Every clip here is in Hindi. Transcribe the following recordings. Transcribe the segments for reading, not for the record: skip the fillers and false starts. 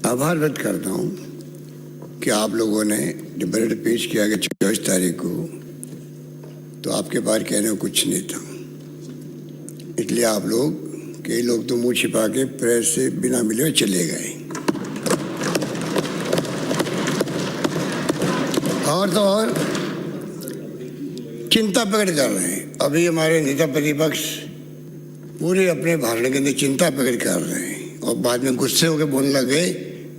आभार व्यक्त करता हूँ कि आप लोगों ने जब बजट पेश किया गया 24 तारीख को, तो आपके पास कहने को कुछ नहीं था। इसलिए आप लोग, कई लोग तो मुंह छिपा के प्रेस से बिना मिले चले गए। और तो और चिंता प्रकट कर रहे हैं। अभी हमारे नेता प्रतिपक्ष पूरे अपने भाषण के अंदर चिंता प्रकट कर रहे हैं और बाद में गुस्से होकर बोलने लगे,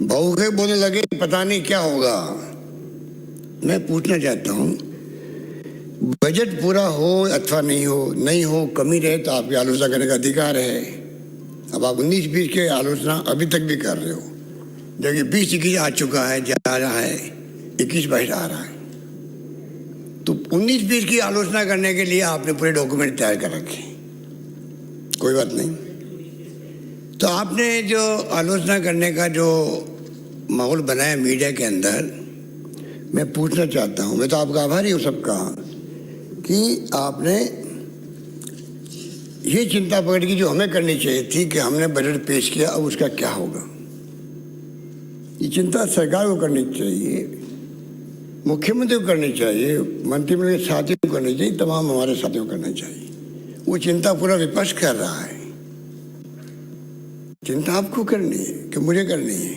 भावुक होकर बोलने लगे, पता नहीं क्या होगा। मैं पूछना चाहता हूँ, बजट पूरा हो अथवा नहीं हो, कमी रहे तो आपकी आलोचना करने का अधिकार है। अब आप 19-20 के आलोचना अभी तक भी कर रहे हो, जबकि 20-21 आ चुका है, जा रहा है, 21-22 आ रहा है। तो 19-20 की आलोचना करने के लिए आपने पूरे डॉक्यूमेंट तैयार कर रखे। कोई बात नहीं। तो आपने जो आलोचना करने का जो माहौल बनाया मीडिया के अंदर, मैं पूछना चाहता हूँ, मैं तो आपका आभारी हूँ सबका, कि आपने ये चिंता प्रकट की जो हमें करनी चाहिए थी कि हमने बजट पेश किया, अब उसका क्या होगा। ये चिंता सरकार को करनी चाहिए, मुख्यमंत्री को करनी चाहिए, मंत्रिमंडल के साथियों को करनी चाहिए, तमाम हमारे साथियों को करना चाहिए। वो चिंता पूरा विपक्ष कर रहा है। चिंता आपको करनी है कि मुझे करनी है।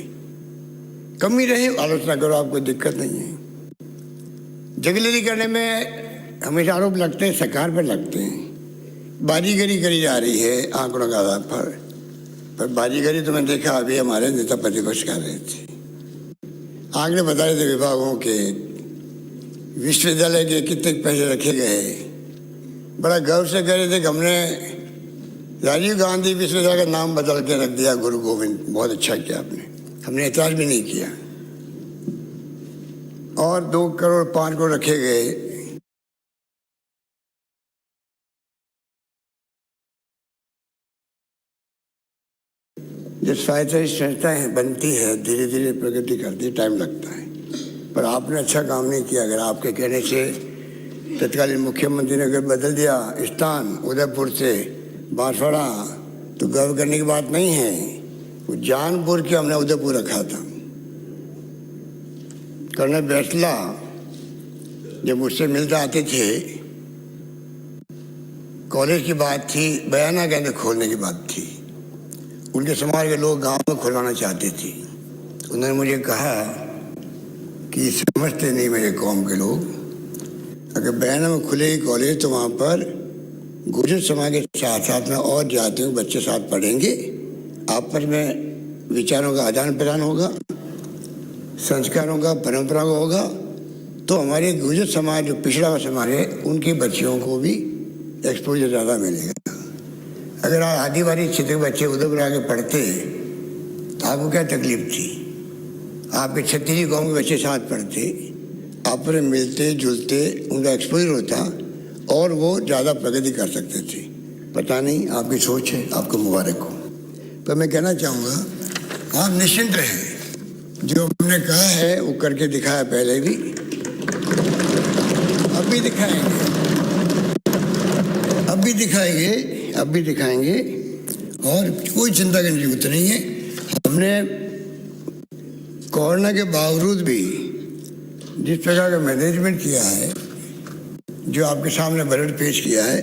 कमी रहे आलोचना करो, आपको दिक्कत नहीं है। जगलेरी करने में हमेशा आरोप लगते हैं, सरकार पर लगते हैं। बाजीगरी करी जा रही है आंकड़ों के आधार पर बाजीगरी तो मैंने देखा अभी हमारे नेता प्रतिपक्ष कर रहे थे। आंकड़े बता रहे थे विभागों के, विश्वविद्यालय के कितने पैसे रखे गए। बड़ा गर्व से कह रहे थे कि हमने राजीव गांधी विश्वविद्यालय का नाम बदल के रख दिया गुरु गोविंद। बहुत अच्छा किया आपने, हमने ऐतराज भी नहीं किया। और 2 करोड़ 5 करोड़ रखे गए। जो स्वायत्त संस्थाएं बनती है, धीरे धीरे प्रगति करती है, टाइम लगता है, पर आपने अच्छा काम नहीं किया। अगर आपके कहने से तत्कालीन मुख्यमंत्री ने अगर बदल दिया स्थान उदयपुर से बांसवाड़ा, तो गर्व करने की बात नहीं है। वो जानपुर के हमने उदयपुर रखा था। कर्नल बैसला जब मुझसे मिलते आते थे, कॉलेज की बात थी, बयाना के अंदर खोलने की बात थी। उनके समाज के लोग गांव में खुलवाना चाहते थे। उन्होंने मुझे कहा कि समझते नहीं मेरे कौम के लोग, अगर बयाना में खुलेगी कॉलेज तो वहाँ पर गुर्जर समाज के साथ साथ में और जातियों के बच्चे साथ पढ़ेंगे, आपस में विचारों का आदान प्रदान होगा, संस्कारों का, परंपरा का होगा, तो हमारे गुर्जर समाज जो पिछड़ा हुआ समाज है, उनके बच्चियों को भी एक्सपोजर ज़्यादा मिलेगा। अगर आदिवासी क्षेत्र के बच्चे उधर आके पढ़ते तो आपको क्या तकलीफ थी। आपके छत्तीसगढ़ी गाँव के बच्चे साथ पढ़ते, आपस में मिलते जुलते, उनका एक्सपोजर होता और वो ज़्यादा प्रगति कर सकते थे। पता नहीं, आपकी सोच है, आपको मुबारक हो। पर मैं कहना चाहूँगा, आप निश्चिंत रहें। जो हमने कहा है वो करके दिखाया पहले भी, अब भी दिखाएंगे, अब भी दिखाएंगे और कोई चिंता करने की जरूरत नहीं है। हमने कोरोना के बावजूद भी जिस प्रकार का मैनेजमेंट किया है, जो आपके सामने बजट पेश किया है,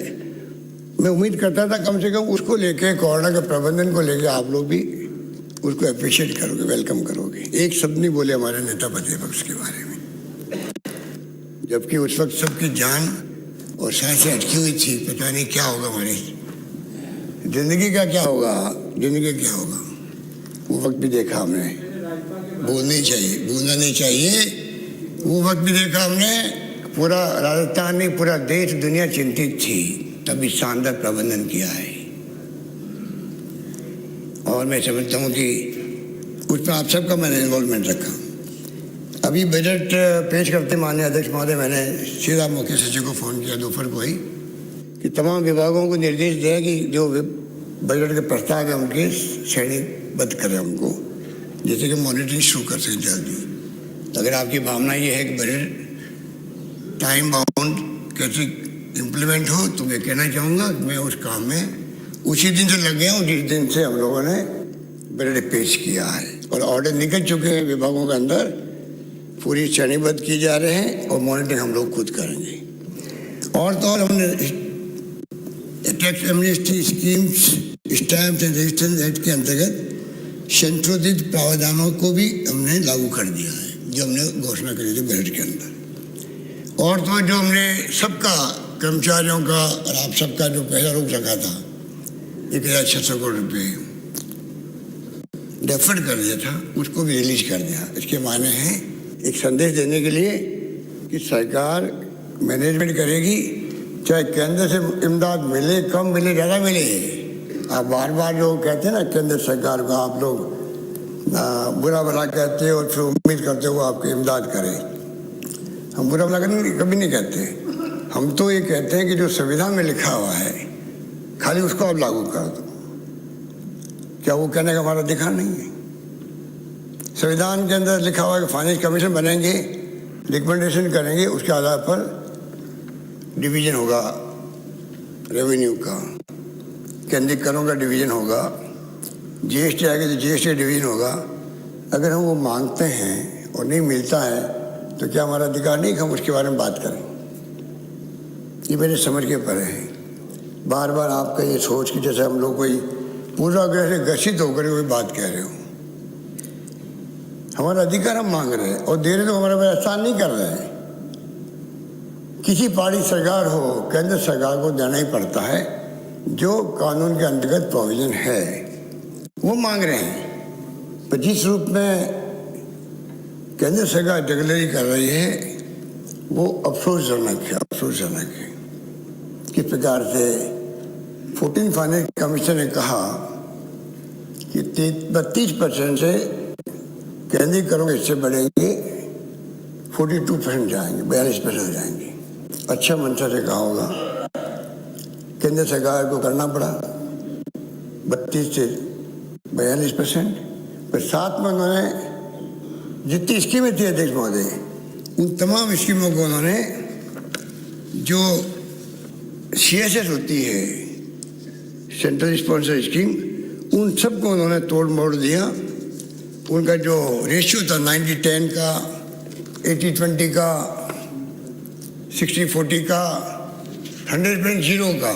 मैं उम्मीद करता था कम से कम उसको लेके, कोरोना के प्रबंधन को लेके आप लोग भी उसको अप्रिशिएट करोगे, वेलकम करोगे। एक शब्द नहीं बोले हमारे नेता प्रतिपक्ष के बारे में, जबकि उस वक्त सबकी जान और सांसें अटकी हुई थी। पता नहीं क्या होगा, हमारी जिंदगी का क्या होगा, वो वक्त भी देखा हमने। बोलना नहीं चाहिए। वो वक्त भी देखा हमने। पूरा राजस्थान नहीं, पूरा देश दुनिया चिंतित थी, तभी शानदार प्रबंधन किया है। और मैं समझता हूँ कि उसमें आप सबका मैंने इन्वॉल्वमेंट रखा। अभी बजट पेश करते माननीय अध्यक्ष महोदय, मैंने सीधा मुख्य सचिव को फ़ोन किया दोपहर को ही कि तमाम विभागों को निर्देश दिया कि जो बजट के प्रस्ताव है उनके श्रेणीबद्ध करें उनको, जैसे कि मॉनिटरिंग शुरू कर सकें जल्दी। अगर आपकी भावना ये है कि बजट टाइम बाउंड कैसे इम्प्लीमेंट हो, तो मैं कहना चाहूँगा कि मैं उस काम में उसी दिन से लग गया हूँ जिस दिन से हम लोगों ने मेरे पेश किया है और ऑर्डर निकल चुके हैं विभागों के अंदर, पूरी श्रेणीबद्ध की जा रहे हैं और मॉनिटरिंग हम लोग खुद करेंगे। और तो और हमने tax amnesty schemes, stamps and registration act के अंतर्गत संशोधित प्रावधानों को भी हमने लागू कर दिया है, जो हमने घोषणा करी थी बजट के अंदर। और तो जो हमने सबका कर्मचारियों का और आप सबका जो पहला रोक रखा था 1,600 करोड़ रुपये डेफर्ड कर दिया था, उसको भी रिलीज कर दिया। इसके माने हैं एक संदेश देने के लिए कि सरकार मैनेजमेंट करेगी, चाहे केंद्र से इमदाद मिले, कम मिले, ज़्यादा मिले। आप बार बार जो कहते हैं ना केंद्र सरकार को आप लोग बुरा भला कहते हो और फिर उम्मीद करते हो आपकी इमदाद करे। हम बुरा भला कभी नहीं कहते, हम तो ये कहते हैं कि जो संविधान में लिखा हुआ है खाली उसको आप लागू कर दो। क्या वो कहने का हमारा अधिकार नहीं है? संविधान के अंदर लिखा हुआ है कि फाइनेंस कमीशन बनेंगे, रिकमेंडेशन करेंगे, उसके आधार पर डिवीजन होगा रेवेन्यू का, केंद्रीय करों का डिवीजन होगा, जीएसटी आएगा तो जीएसटी डिवीजन होगा। अगर हम वो मांगते हैं और नहीं मिलता है तो क्या हमारा अधिकार नहीं कि हम उसके बारे में बात करें? ये मेरे समझ के परे है। बार बार आपका ये सोच कि जैसे हम लोग कोई पूरा से घर्षित होकर कोई बात कह रहे हो। हमारा अधिकार हम मांग रहे हैं और दे रहे तो हमारे पर एहसान नहीं कर रहे हैं। किसी पार्टी सरकार हो, केंद्र सरकार को देना ही पड़ता है जो कानून के अंतर्गत प्रोविजन है, वो मांग रहे हैं। पर जिस रूप में केंद्र सरकार जगलेरी कर रही है वो अफसोसजनक है, अफसोसजनक है। किस प्रकार से 14 फाइनेंस कमीशन ने कहा कि 32% से केंद्रीय करों के हिस्से बढ़ेंगे, 42% जाएंगे, 42% हो जाएंगे। अच्छा मंशा से कहा होगा, केंद्र सरकार को करना पड़ा 32 से 42%। पर साथ में उन्होंने जितनी स्कीमें थी अध्यक्ष महोदय, उन तमाम स्कीमों को उन्होंने जो CSS होती है, सेंट्रल स्पॉन्सर स्कीम, उन सबको उन्होंने तोड़ मोड़ दिया। उनका जो रेशियो था 90-10 का, 80-20 का, 60-40 का, 100% का,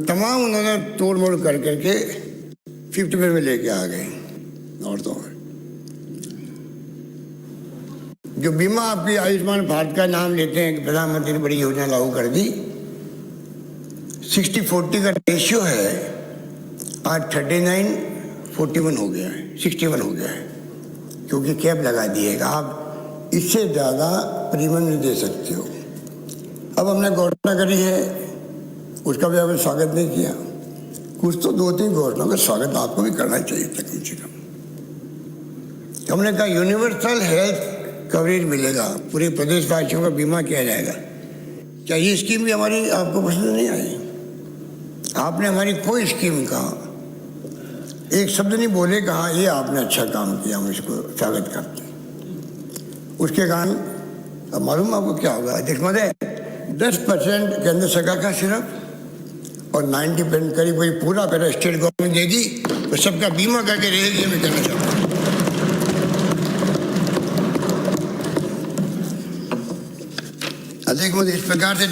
तमाम उन्होंने तोड़ मोड़ कर करके 50% में लेके आ गए। और तो जो बीमा आपकी आयुष्मान भारत का नाम लेते हैं कि प्रधानमंत्री ने बड़ी योजना लागू कर दी, 60-40 का रेशियो है, आज 39-41 हो गया है, 61 हो गया है, क्योंकि कैप लगा दिएगा। आप इससे ज़्यादा प्रीमियम नहीं दे सकते हो। अब हमने घोषणा करी है, उसका भी आपने स्वागत नहीं किया। कुछ तो 2-3 घोषणाओं का स्वागत आपको भी करना चाहिए था कम से कम। हमने कहा यूनिवर्सल हेल्थ कवरेज मिलेगा, पूरे प्रदेशवासियों का बीमा किया जाएगा। क्या ये स्कीम भी हमारी आपको पसंद नहीं आई? आपने हमारी कोई स्कीम का एक शब्द नहीं बोले, कहा ये आपने अच्छा काम किया, हम इसको स्वागत करते हैं। उसके कारण अब मालूम आपको क्या होगा अध्यक्ष महोदय, 10% केंद्र सरकार का सिर्फ और 90% करीब वही पूरा पैसा स्टेट गवर्नमेंट देगी, तो सबका बीमा करके रहेगी। मैं कहना चाहता हूँ अध्यक्ष महोदय, इस प्रकार से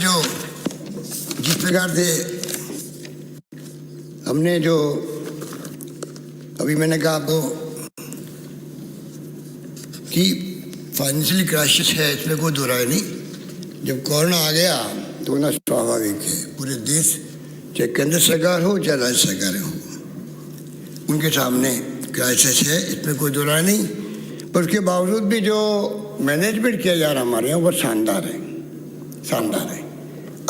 जिस प्रकार से हमने जो अभी मैंने कहा आपको कि फाइनेंशियल क्राइसिस है, इसमें कोई दो राय नहीं। जब कोरोना आ गया तो ना स्वाभाविक है, पूरे देश चाहे केंद्र सरकार हो चाहे राज्य सरकारें हो, उनके सामने क्राइसिस है, इसमें कोई दो राय नहीं। पर उसके बावजूद भी जो मैनेजमेंट किया जा रहा हमारे यहाँ वो शानदार है, शानदार है।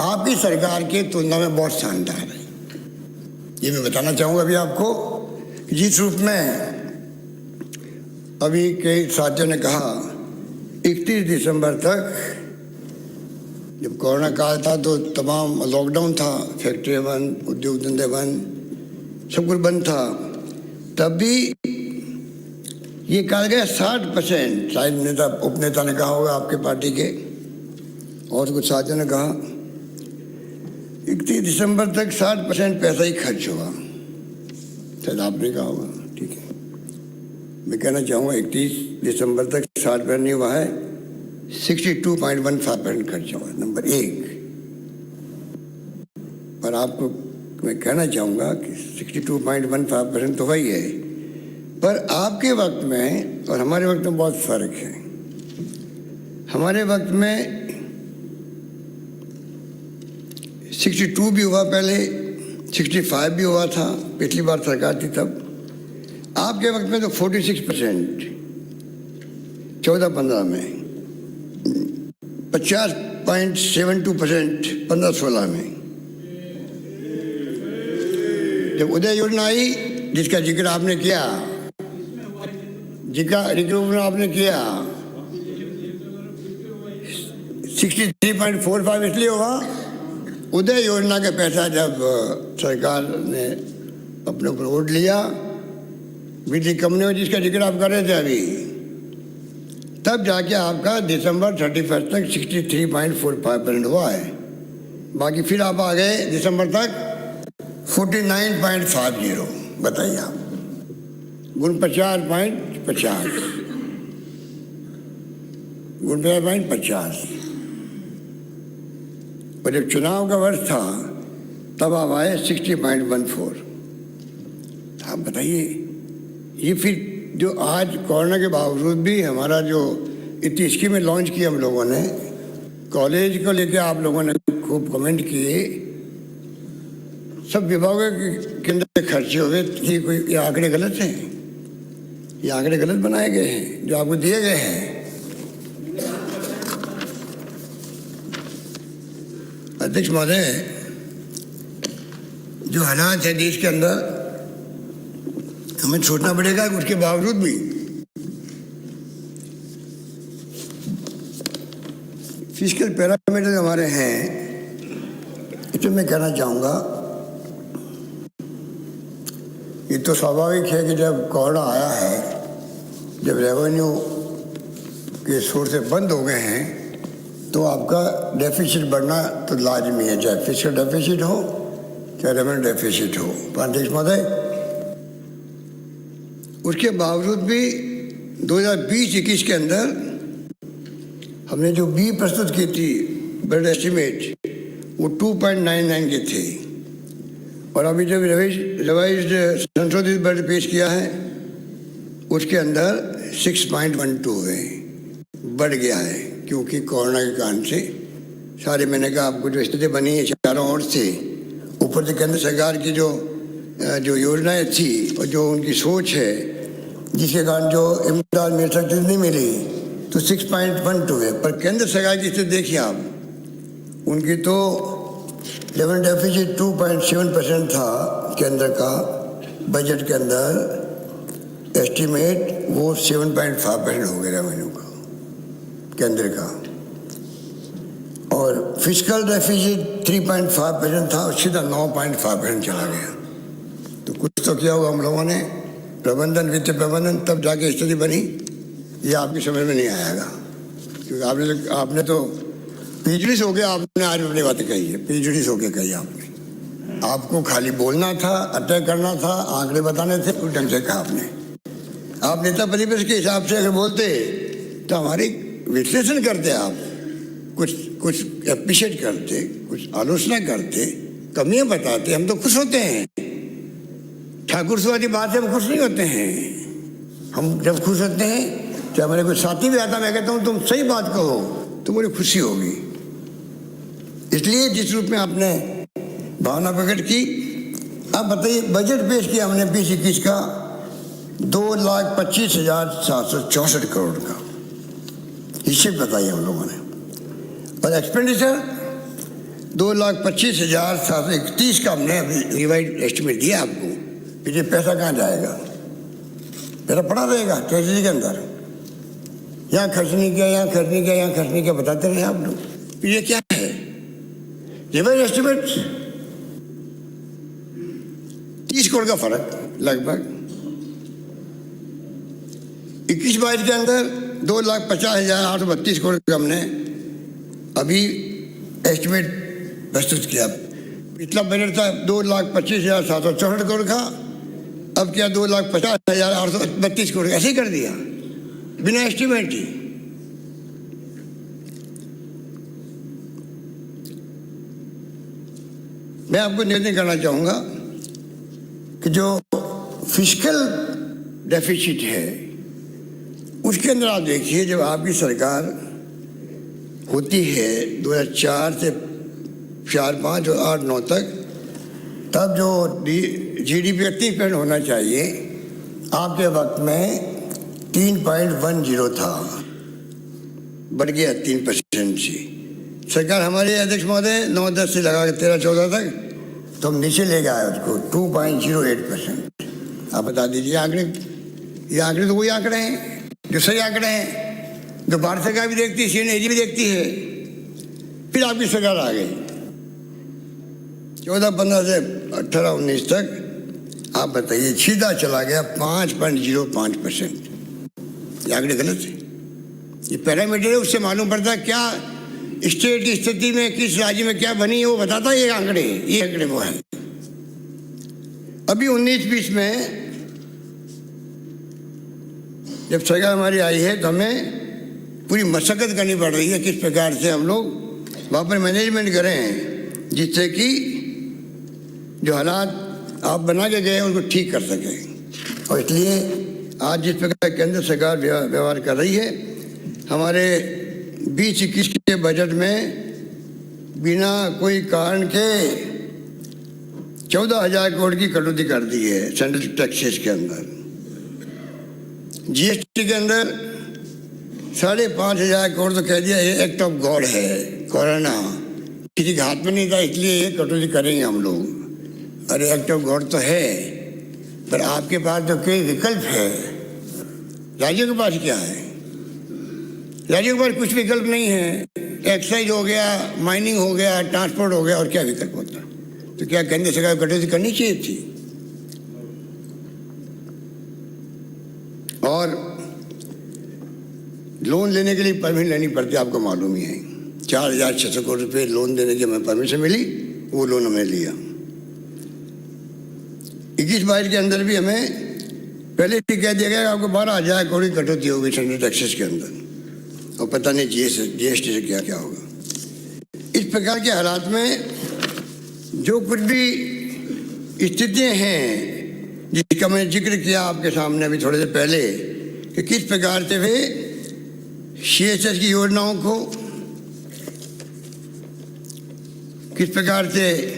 आपकी सरकार के तुलना में बहुत शानदार है। ये मैं बताना चाहूँगा अभी आपको, जिस रूप में अभी कई साथियों ने कहा 31 दिसंबर तक जब कोरोना काल था तो तमाम लॉकडाउन था, फैक्ट्री बंद, उद्योग धंधे बंद, सब कुछ बंद था। तब भी ये कहा गया 60%, शायद नेता उपनेता ने कहा होगा आपके पार्टी के और कुछ साथियों ने कहा 31 दिसंबर तक 60% पैसा ही खर्च हुआ। शायद आपने कहा होगा, ठीक है। मैं कहना चाहूँगा 31 दिसंबर तक साल भर नहीं हुआ है, 62.15% खर्चा हुआ, नंबर 1। पर आपको मैं कहना चाहूँगा कि 62.15% तो वही है, पर आपके वक्त में और हमारे वक्त में बहुत फ़र्क है। हमारे वक्त में 62 भी हुआ, पहले 65 भी हुआ था, पिछली बार सरकार थी तब। आपके वक्त में तो 46%, 14-15 में, 50.72% 15-16 में। जब उदय योजना आई, जिसका जिक्र आपने किया, आपने किया, 63.45 इसलिए हुआ, उदय योजना का पैसा जब सरकार ने अपने ऊपर ओढ़ लिया, बिजली कंपनियों जिसका जिक्र आप कर रहे थे अभी, तब जाके आपका दिसंबर 31 तक 63.45% हुआ है। बाकी फिर आप आ गए दिसंबर तक 49.50। बताइए आप, गुण 50.50 गुण 50.50। और जब चुनाव का वर्ष था तब आप आए 60.14। आप बताइए, ये फिर जो आज कोरोना के बावजूद भी हमारा जो इतनी स्कीमें लॉन्च की हम लोगों ने, कॉलेज को लेके आप लोगों ने खूब कमेंट किए, सब विभागों के अंदर खर्चे हुए कि कोई ये आंकड़े गलत हैं, ये आंकड़े गलत बनाए गए हैं जो आपको दिए गए हैं। अध्यक्ष महोदय, जो हालात है देश के अंदर, हमें सोचना पड़ेगा कि उसके बावजूद भी फिस्कल पैरामीटर हमारे हैं। इसमें मैं कहना चाहूँगा, ये तो स्वाभाविक है कि जब कोरोना आया है, जब रेवेन्यू के सोर्सेज बंद हो गए हैं, तो आपका डेफिसिट बढ़ना तो लाजमी है, चाहे फिस्कल डेफिसिट हो चाहे रेवेन्यू डेफिसिट हो। अध्यक्ष महोदय, उसके बावजूद भी 2020-21 के अंदर हमने जो बी प्रस्तुत की थी बजट एस्टिमेट, वो 2.99 के थे, और अभी जब रिवाइज्ड संशोधित बजट पेश किया है उसके अंदर 6.12 है, बढ़ गया है, क्योंकि कोरोना के कारण से सारे, मैंने कहा आपको जो स्थिति बनी है चारों ओर से, ऊपर से केंद्र सरकार की जो योजनाएं थी और जो उनकी सोच है, जिसके कारण जो इमदाद मिल सकती नहीं मिली, तो 6.12 है। पर केंद्र सरकार की स्थिति देखिए आप, उनकी तो लेवल डेफिसिट 2.7% था केंद्र का बजट के अंदर एस्टिमेट, वो 7.5% हो गया रेवेन्यू का केंद्र का, और फिस्कल डेफिसिट 3.5% था, सीधा 9.5% चला गया। तो कुछ तो किया होगा हम लोगों ने, प्रबंधन, वित्तीय प्रबंधन, तब जाके स्थिति बनी। ये आपकी समझ में नहीं आएगा, क्योंकि आपने तो पीजड़ीस हो गया, आपने आज अपनी बातें कही है, पीजड़ीस हो के कही आपने। आपको खाली बोलना था, अटैक करना था, आंकड़े बताने थे, उस ढंग से कहा आपने। आप नेता प्रतिपक्ष के हिसाब से अगर बोलते तो हमारी विश्लेषण करते, आप कुछ एप्रिशिएट करते, कुछ आलोचना करते, कमियां बताते, हम तो खुश होते हैं। ठाकुरवादी बात से हम खुश नहीं होते हैं। हम जब खुश होते हैं, चाहे मेरे कोई साथी भी आता, मैं कहता हूँ तुम सही बात कहो तो मुझे खुशी होगी। इसलिए जिस रूप में आपने भावना प्रकट की, अब बताइए, बजट पेश किया हमने 20-21 का 2,25,764 करोड़ का, हिस्से बताइए हम लोगों ने, और एक्सपेंडिचर 2,25,731 का हमने अभी रिवाइज एस्टिमेट दिया आपको। फिर ये पैसा कहाँ जाएगा? पैसा पड़ा रहेगा ट्रेजरी के अंदर, यहाँ खर्च नहीं किया, यहाँ खर्च नहीं किया, यहाँ खर्च नहीं किया, बताते रहे आप लोग। फिर ये क्या है? रिवाइज एस्टिमेट 30 करोड़ का फर्क लगभग। 21-22 के अंदर 2,50,832 करोड़ का हमने अभी एस्टिमेट प्रस्तुत किया। पिछला बजट था 2,25,764 करोड़ का, अब क्या 2,50,832 करोड़ ऐसे ही कर दिया बिना एस्टिमेट ही। मैं आपको निवेदन करना चाहूँगा कि जो फिस्कल डेफिसिट है उसके अंदर आप देखिए, जब आपकी सरकार होती है 2004 से 4, 5 और 8, 9 तक, तब जो GDP 30% होना चाहिए आपके वक्त में 3.10 था, बढ़ गया 3% से। सरकार हमारे अध्यक्ष महोदय 9-10 से लगा के 13-14 तक, तो हम नीचे ले गए उसको 2.08%। आप बता दीजिए आंकड़े, ये आंकड़े तो वही आंकड़े हैं जो सही आंकड़े हैं, जो भारत सरकार भी देखती है, CNAG भी देखती है। फिर आपकी सरकार आ गई 14-15 से 18-19 तक, आप बताइए सीधा चला गया 5.05%। ये आंकड़े गलत है, ये पैरामीटर है, उससे मालूम पड़ता है क्या स्टेट की स्थिति में किस राज्य में क्या बनी है, वो बताता है ये आंकड़े वो है। अभी 19-20 में जब सरकार हमारी आई है तो हमें पूरी मशक्कत करनी पड़ रही है किस प्रकार से हम लोग वहाँ पर मैनेजमेंट करें जिससे कि जो हालात आप बना के गए उनको ठीक कर सकें। और इसलिए आज जिस प्रकार केंद्र सरकार व्यवहार कर रही है, हमारे 20-21 के बजट में बिना कोई कारण के 14,000 करोड़ की कटौती कर दी है सेंट्रल टैक्सेस के अंदर। GST के अंदर 5,500 करोड़ तो कह दिया ये एक्ट ऑफ गॉड है, कोरोना किसी के हाथ में नहीं था इसलिए ये कटौती करेंगे हम लोग। अरे एक्ट ऑफ गॉड तो है, पर आपके पास तो कोई विकल्प है, राज्यों के पास क्या है? राज्यों के पास कुछ विकल्प नहीं है। एक्साइज हो गया, माइनिंग हो गया, ट्रांसपोर्ट हो गया, और क्या विकल्प होता? तो क्या केंद्र सरकार को कटौती करनी चाहिए थी? और लोन लेने के लिए परमिशन लेनी पड़ती है, आपको मालूम ही है। 4,600 करोड़ रुपये लोन देने की हमें परमिशन मिली, वो लोन हमने लिया। 21-22 के अंदर भी हमें पहले ही कह दिया गया आपको 12,000 करोड़ की कटौती होगी सेंट्रल टैक्सेस के अंदर, और पता नहीं GST से क्या क्या होगा। इस प्रकार के हालात में जो कुछ भी स्थितियाँ हैं जिसका मैंने जिक्र किया आपके सामने अभी थोड़े देर पहले कि किस प्रकार से वे CSS की योजनाओं को किस प्रकार से,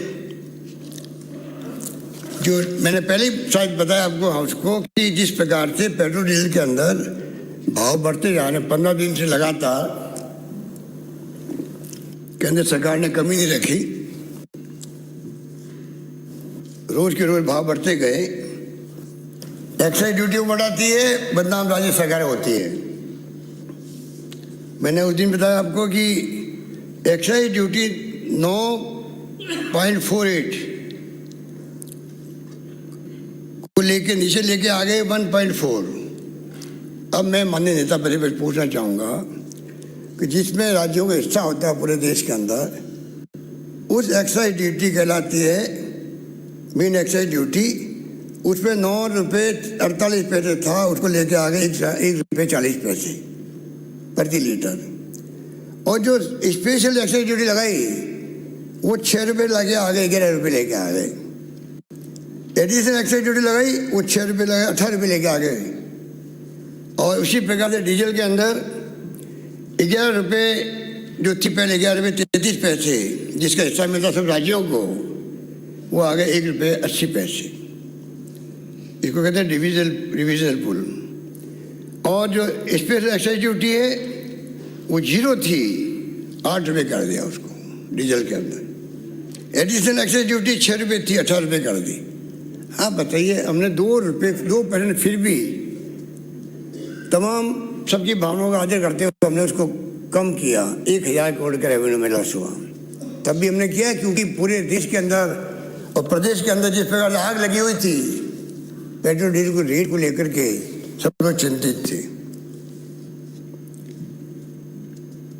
जो मैंने पहले शायद बताया आपको हाउस को, कि जिस प्रकार से पेट्रोल डीजल के अंदर भाव बढ़ते जा रहे हैं 15 दिन से लगातार, केंद्र सरकार ने कमी नहीं रखी, रोज के रोज भाव बढ़ते गए। एक्साइज ड्यूटी को बढ़ाती है, बदनाम राज्य सरकार होती है। मैंने उस दिन बताया आपको कि एक्साइज ड्यूटी 9.48 को लेके नीचे लेके आ गए 1.4। अब मैं माननीय नेता परिषद पूछना चाहूँगा कि जिसमें राज्यों का हिस्सा होता है पूरे देश के अंदर, उस एक्साइज ड्यूटी कहलाती है मेन एक्साइज ड्यूटी, उसमें 9 रुपये 48 पैसे था, उसको लेके आ गए 1 रुपये 40 पैसे प्रति लीटर। और जो स्पेशल एक्साइज ड्यूटी लगाई वो 6 रुपये लगे आ गए, 11 रुपये लेके आ गए। एडिशनल एक्साइज ड्यूटी लगाई वो 6 रुपये लगे 18 रुपये लेके आ गए। और उसी प्रकार से डीजल के अंदर 11 रुपये जो थी पहले 11 रुपये 33 पैसे जिसका हिस्सा मिलता सब राज्यों को, वो आ गए 1 रुपये 80 पैसे। इसको कहते हैं डिविजनल पुल। और जो स्पेशल एक्साइज ड्यूटी है वो 0 थी, 8 रुपये कर दिया उसको डीजल के अंदर। एडिशनल एक्साइज ड्यूटी 6 रुपये थी, 18 रुपये कर दी। आप बताइए, हमने 2% फिर भी तमाम सबकी भावनाओं का आदर करते हुए हमने उसको कम किया। 1,000 करोड़ का रेवेन्यू में लॉस हुआ, तब भी हमने किया क्योंकि पूरे देश के अंदर और प्रदेश के अंदर जिस प्रकार आग लगी हुई थी पेट्रोल डीजल को रेट को लेकर के सब लोग चिंतित थे।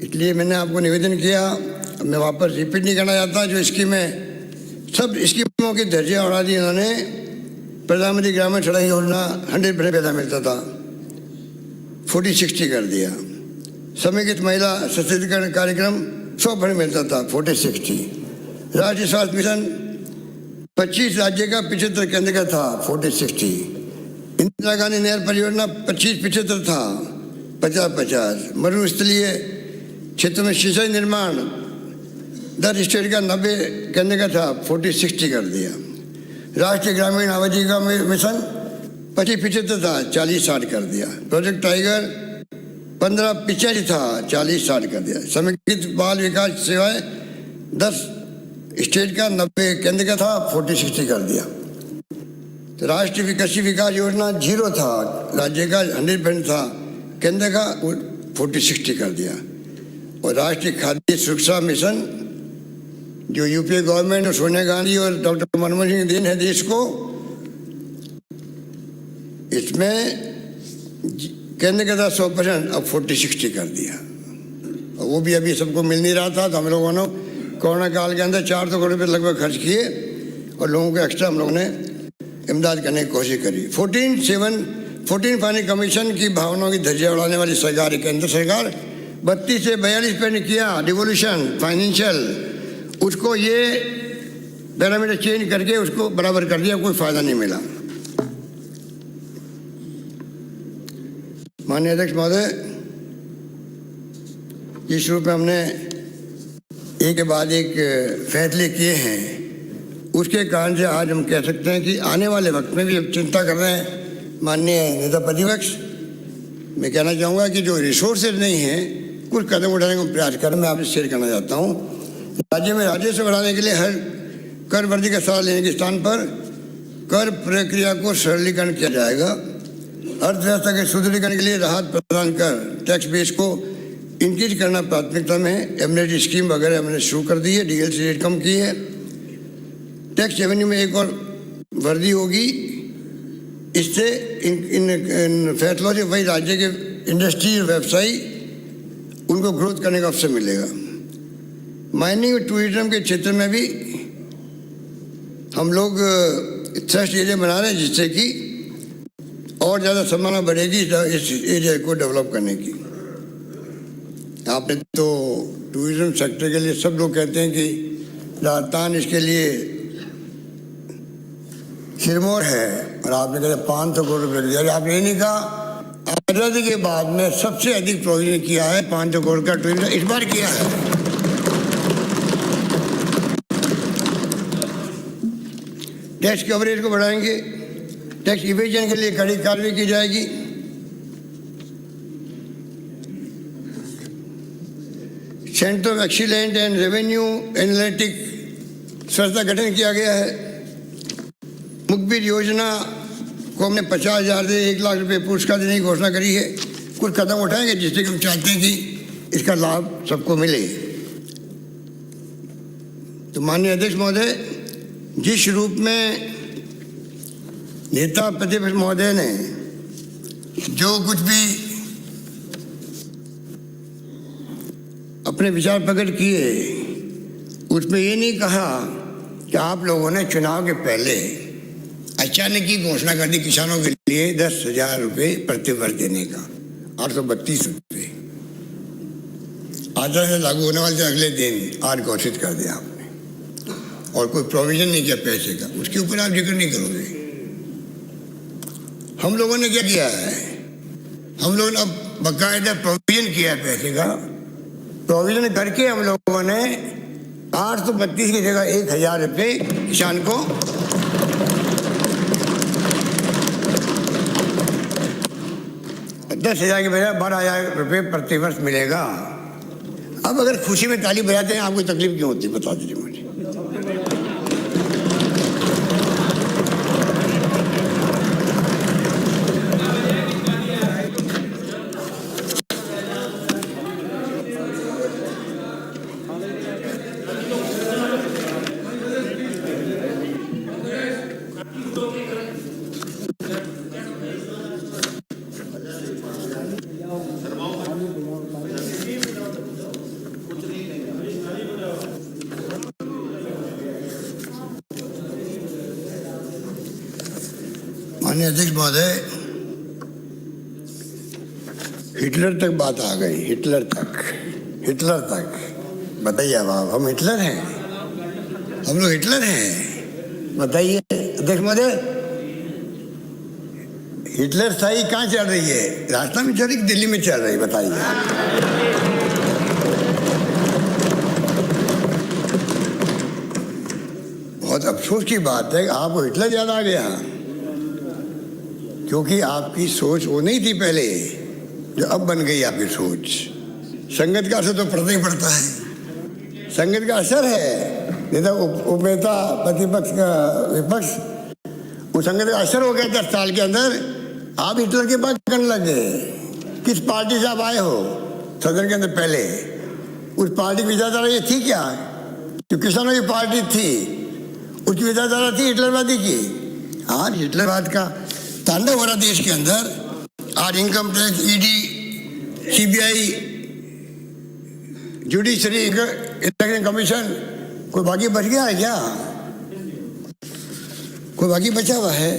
इसलिए मैंने आपको निवेदन किया, मैं वापस रिपीट नहीं करना चाहता, जो स्कीमें सब स्कीमों की दर्जे उड़ा दी इन्होंने, प्रधानमंत्री ग्रामीण सड़क योजना 100% पैसा मिलता था, 40-60 कर दिया। समेकित महिला सशक्तिकरण कार्यक्रम 100% मिलता था, 40-60। राष्ट्रीय स्वास्थ्य मिशन 25 राज्य का 75 केंद्र का था, 40-60। इंदिरा गांधी नहर परियोजना 25-75 था, 50-50। मरुस्थलीय क्षेत्र में सिंचाई निर्माण 10 स्टेट का 90 केंद्र का था, 40-60 कर दिया। राष्ट्रीय ग्रामीण आजीविका मिशन 25-75 था, 40-60 कर दिया। प्रोजेक्ट टाइगर 15-85 था, 40-60 कर दिया। समेकित बाल विकास सेवाएं 10 स्टेट का 90 केंद्र का था, 40-60 कर दिया। तो राष्ट्रीय विकसित विकास योजना 0 था, राज्य का 100% था, केंद्र का 40-60 कर दिया। और राष्ट्रीय खाद्य सुरक्षा मिशन जो यूपीए गवर्नमेंट और सोनिया गांधी और डॉक्टर मनमोहन सिंह देन है देश को, इसमें केंद्र का था 100%, अब 40-60 कर दिया। और वो भी अभी सबको मिल नहीं रहा था, तो हम लोगों ने कोरोना काल के अंदर 400 करोड़ रुपये लगभग खर्च किए और लोगों को एक्स्ट्रा हम लोगों ने इमदाद करने की कोशिश करी। 14 फाइनेंस कमीशन की भावनाओं की धज्जियां उड़ाने वाली सरकार, केंद्र सरकार 32 से 42% किया डिवोल्यूशन फाइनेंशियल, उसको ये पैरामीटर चेंज करके उसको बराबर कर दिया, कोई फायदा नहीं मिला। माननीय अध्यक्ष महोदय, इस रूप में हमने एक के बाद एक फैसले किए हैं, उसके कारण से आज हम कह सकते हैं कि आने वाले वक्त में भी अब चिंता कर रहे हैं। माननीय नेता प्रतिपक्ष, मैं कहना चाहूँगा कि जो रिसोर्सेज नहीं हैं, कुछ कदम उठाने का प्रयास करें। मैं आपसे शेयर करना चाहता हूँ, राज्य में राजस्व बढ़ाने के लिए हर कर वृद्धि का सहारा लेने के स्थान पर कर प्रक्रिया को सरलीकरण किया जाएगा। अर्थव्यवस्था के सुदृढ़ीकरण के लिए राहत प्रदान कर टैक्स बेस को इंक्रीज करना प्राथमिकता में है। एमनेट स्कीम वगैरह हमने शुरू कर दी है, डीएलसी रेट कम की है। टैक्स रेवेन्यू में एक और वृद्धि होगी। इससे इन फैसलों से वही राज्य के इंडस्ट्री व्यवसायी उनको ग्रोथ करने का अवसर मिलेगा। माइनिंग और टूरिज्म के क्षेत्र में भी हम लोग ट्रस्ट एरिया बना रहे हैं, जिससे कि और ज़्यादा संभावना बढ़ेगी इस एरिया को डेवलप करने की। आपने तो टूरिज्म सेक्टर के लिए सब लोग कहते हैं कि राजस्थान इसके लिए सिरमौर है, और आपने कहते 500 करोड़ रुपये दिया। आपने ये नहीं कहा आज़ादी के बाद में सबसे अधिक प्रोविजन किया है, 500 करोड़ का टूरिज्म इस बार किया है। टैक्स कवरेज को बढ़ाएंगे, टैक्स इवेजन के लिए कड़ी कार्रवाई की जाएगी। Centre of excellent and revenue analytic संस्था गठन किया गया है। मुखबिर योजना को हमने 50,000 से 1 लाख रुपए पुरस्कार देने की घोषणा करी है। कुछ कदम उठाएंगे जिससे कि हम चाहते हैं कि इसका लाभ सबको मिले। तो माननीय अध्यक्ष महोदय, जिस रूप में नेता प्रतिपक्ष महोदय ने जो कुछ भी अपने विचार प्रकट किए, उसमें ये नहीं कहा कि आप लोगों ने चुनाव के पहले अचानक ही घोषणा कर दी किसानों के लिए 10,000 रुपये प्रति वर्ष देने का, 832 रुपये आधार से लागू होने वाले अगले दिन आज घोषित कर दिया आपने, और कोई प्रोविजन नहीं किया पैसे का। उसके ऊपर आप जिक्र नहीं करोगे। हम लोगों ने क्या किया है, हम लोगों ने अब बाकायदा प्रोविजन किया है पैसे का। प्रोविजन करके हम लोगों ने 832 की जगह 1,000 रुपये किसान को $10,000 के बजाय 12,000 रुपये प्रति वर्ष मिलेगा। अब अगर खुशी में ताली बजाते हैं, आपको तकलीफ क्यों होती है, बता दीजिए मुझे। माननीय अध्यक्ष महोदय, हिटलर तक बात आ गई। हिटलर तक बताइए। अब आप, हम हिटलर हैं? हम लोग हिटलर हैं? बताइए अध्यक्ष महोदय, हिटलर शाही कहाँ चल रही है? राजस्थान में चल रही, दिल्ली में चल रही? बताइए। बहुत अफसोस की बात है, आपको हिटलर याद आ गया, क्योंकि आपकी सोच वो नहीं थी पहले जो अब बन गई आपकी सोच। संगत का असर तो पड़ता ही पड़ता है, संगत का असर है। नहीं तो उपनेता प्रतिपक्ष का विपक्ष, वो संगत का असर हो गया 10 साल के अंदर। आप हिटलर के बात करने लगे। किस पार्टी से आप आए हो सदन के अंदर? पहले उस पार्टी की विचारधारा ये थी क्या? जो किसानों की पार्टी थी उसकी विचारधारा थी हिटलरवादी की। आज हिटलरवाद का तांडव हो रहा देश के अंदर। आज income tax, ED, CBI, judiciary, election commission, कोई बाकी बच गया है क्या? कोई बाकी बचा हुआ है?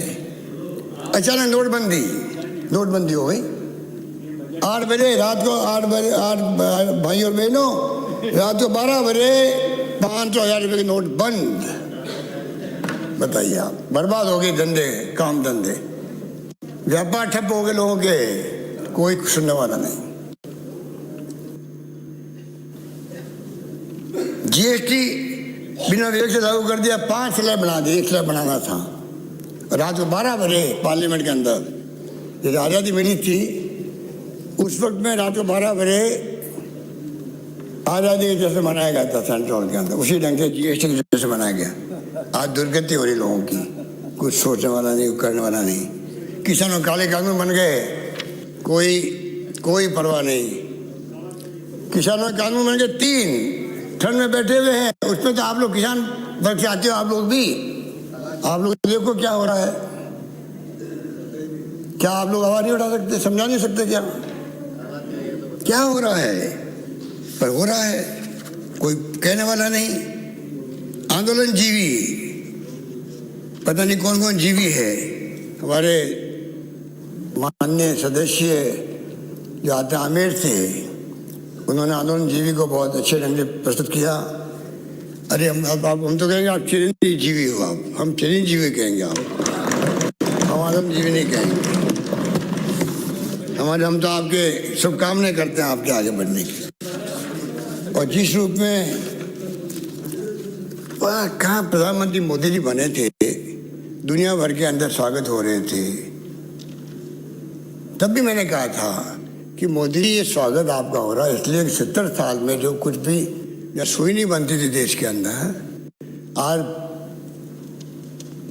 अचानक नोटबंदी हो गई। 8 बजे रात को, 8 भाई और बहनों, रात को 12 बजे 500,000 रुपये के नोट बंद। बताइए आप, बर्बाद हो गए धंधे, काम धंधे, व्यापार ठप हो गए लोगों के, कोई सुनने वाला नहीं। जीएसटी बिना विवेक से लागू कर दिया, 5 स्लैब बना दिए, 1 स्लैब बनाना था। रात को 12 बजे पार्लियामेंट के अंदर जब आज़ादी मिली थी, उस वक्त में रात को 12 बजे आज़ादी के जैसे मनाया गया था सेंट्रल के अंदर, उसी ढंग से जीएसटी के जैसे मनाया गया। आज दुर्गति हो रही लोगों की, कुछ सोचने वाला नहीं, करने वाला नहीं। किसानों काले कानून बन गए, कोई परवाह नहीं। किसानों के कानून बन गए 3, ठंड में बैठे हुए हैं, उसमें तो आप लोग किसान वर्ग से आते हो, आप लोग भी। आप लोग देखो क्या हो रहा है। क्या आप लोग आवाज नहीं उठा सकते, समझा नहीं सकते क्या हो रहा है? पर हो रहा है, कोई कहने वाला नहीं। आंदोलन जीवी, पता नहीं कौन कौन जीवी है। हमारे माननीय सदस्य जो आते आमिर थे, उन्होंने आंदोलन जीवी को बहुत अच्छे ढंग से प्रस्तुत किया। अरे हम तो कहेंगे आप चिरंजीवी जीवी हो, आप, हम चिरंजीवी कहेंगे, हम आदमजीवी नहीं कहेंगे। हम तो आपके शुभकामनाएं करते हैं आपके आगे बढ़ने की। और जिस रूप में कहाँ प्रधानमंत्री मोदी जी बने थे, दुनिया भर के अंदर स्वागत हो रहे थे, तब भी मैंने कहा था कि मोदी जी ये स्वागत आपका हो रहा है इसलिए 70 साल में जो कुछ भी रसोई नहीं बनती थी देश के अंदर, आज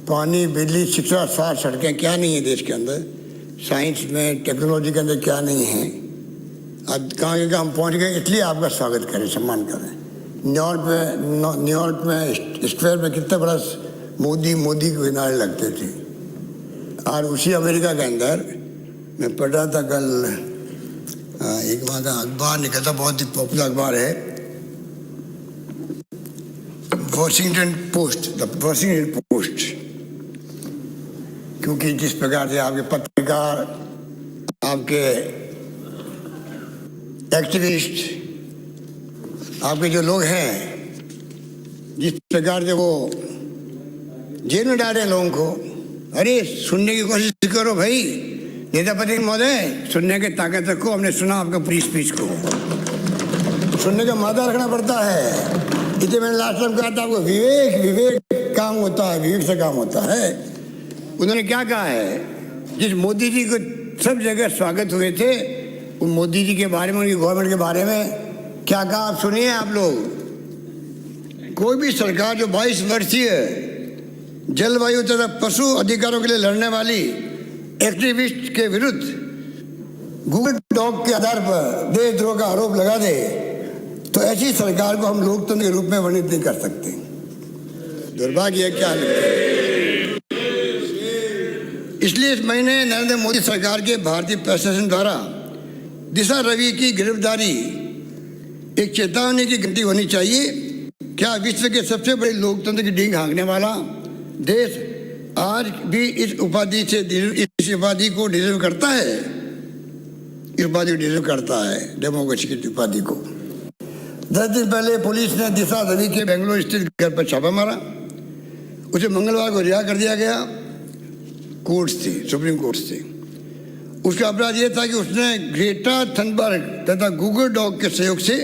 पानी, बिजली, शिक्षा, स्वास्थ्य, सड़कें क्या नहीं है देश के अंदर, साइंस में, टेक्नोलॉजी के अंदर क्या नहीं है। आज कहाँ के हम पहुँच गए, इसलिए आपका स्वागत करें, सम्मान करें। न्यूयॉर्क में स्क्वायर में कितना बड़ा मोदी के नारे लगते थे। और उसी अमेरिका के अंदर मैं पढ़ रहा था कल, एक वहाँ का अखबार निकलता, बहुत ही पॉपुलर अखबार है, वॉशिंगटन पोस्ट। क्योंकि जिस प्रकार से आपके पत्रकार, आपके एक्टिविस्ट, आपके जो लोग हैं, जिस प्रकार से वो जेल में डाले लोगों को। अरे सुनने की कोशिश करो भाई, नेता प्रतिनिधि महोदय, सुनने की ताकत रखो। हमने सुना आपका पूरी स्पीच को, सुनने का मादा रखना पड़ता है। इसे मैंने लास्ट टाइम कहा था आपको, विवेक काम होता है, विवेक से काम होता है। उन्होंने क्या कहा है, जिस मोदी जी को सब जगह स्वागत हुए थे, उन मोदी जी के बारे में, उनकी गवर्नमेंट के बारे में क्या कहा आप सुनिए। आप लोग, कोई भी सरकार जो 22 वर्षीय जलवायु तथा पशु अधिकारों के लिए लड़ने वाली एक्टिविस्ट के विरुद्ध गूगल डॉक के आधार पर देशद्रोह का आरोप लगा दे, तो ऐसी सरकार को हम लोकतंत्र के रूप में वर्णित नहीं कर सकते। दुर्भाग्य है क्या लगता है। इसलिए इस महीने नरेंद्र मोदी सरकार के भारतीय प्रशासन द्वारा दिशा रवि की गिरफ्तारी एक चेतावनी की घंटी होनी चाहिए। क्या विश्व के सबसे बड़े लोकतंत्र की डींग हाँकने वाला देश आज भी इस उपाधि को डिजर्व करता है, इस उपाधि को डिजर्व करता है, डेमोक्रेसी की उपाधि को। 10 दिन पहले पुलिस ने दिशा रवि के बेंगलुरु स्थित घर पर छापा मारा। उसे मंगलवार को रिहा कर दिया गया कोर्ट से, सुप्रीम कोर्ट से। उसका अपराध यह था कि उसने ग्रेटा थनबर्ग तथा गूगल डॉग के सहयोग से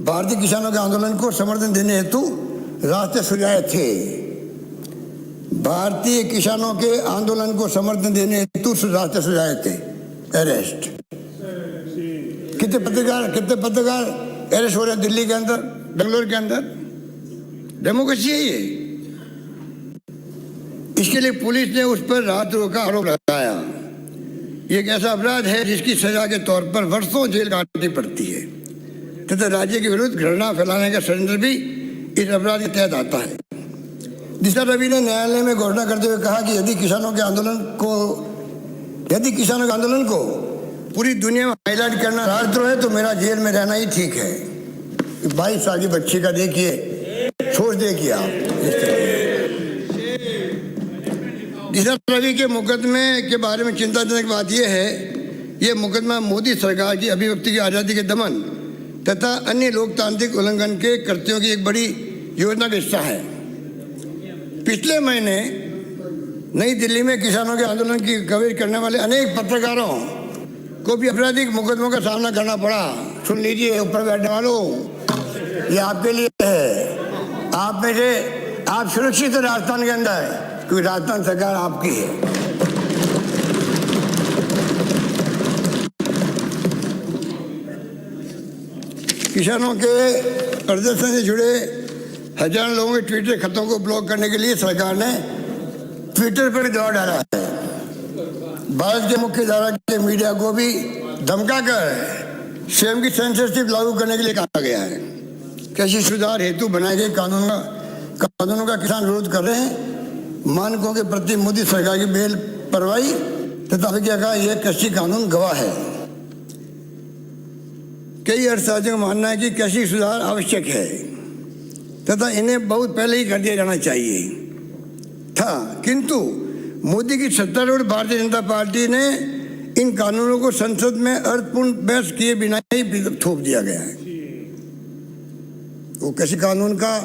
भारतीय किसानों के आंदोलन को समर्थन देने हेतु रास्ते सुझाए थे। भारतीय किसानों के आंदोलन को समर्थन देने हेतु रास्ते सुझाए थे। अरेस्ट, कितने पत्रकार अरेस्ट हो रहे हैं दिल्ली के अंदर, बेंगलोर के अंदर। डेमोक्रेसी है ये। इसके लिए पुलिस ने उस पर राजद्रोह का आरोप लगाया। ये एक ऐसा अपराध है जिसकी सजा के तौर पर वर्षों जेल काटनी पड़ती है तथा राज्य के विरुद्ध घृणा फैलाने का षड्यंत्र भी इस अपराध के तहत आता है। दिशा रवि ने न्यायालय में घोषणा करते हुए कहा कि यदि किसानों के आंदोलन को पूरी दुनिया में हाईलाइट करना राजद्रोह है तो मेरा जेल में रहना ही ठीक है। 22 साल की बच्ची का देखिए, सोच देखिए आप। दिशा रवि के मुकदमे के बारे में चिंताजनक बात यह है, यह मुकदमा मोदी सरकार की अभिव्यक्ति की आज़ादी के दमन तथा अन्य लोकतांत्रिक उल्लंघन के कृत्यों की एक बड़ी योजना का हिस्सा है। पिछले महीने नई दिल्ली में किसानों के आंदोलन की कवरेज करने वाले अनेक पत्रकारों को भी आपराधिक मुकदमों का सामना करना पड़ा। सुन लीजिए ऊपर बैठने वालों, ये आपके लिए है। आप में से आप सुरक्षित है राजस्थान के अंदर, क्योंकि राजस्थान सरकार आपकी है। किसानों के प्रदर्शन से जुड़े हजारों लोगों के ट्विटर खतों को ब्लॉक करने के लिए सरकार ने ट्विटर पर दबाव डाला है। भारत के मुख्य धारा के मीडिया को भी धमकाकर स्वयं की सेंसरशिप लागू करने के लिए कहा गया है। कृषि सुधार हेतु बनाए गए कानूनों का किसान विरोध कर रहे हैं। मानकों के प्रति मोदी सरकार की बेपरवाही तथा का यह कृषि कानून गवाह है। कई अर्थशास्त्रियों का मानना है कि कृषि सुधार आवश्यक है तथा इन्हें बहुत पहले ही कर दिया जाना चाहिए था, किंतु मोदी की सत्तारूढ़ भारतीय जनता पार्टी ने इन कानूनों को संसद में अर्थपूर्ण बहस किए बिना ही थोप दिया गया है। वो कृषि कानून का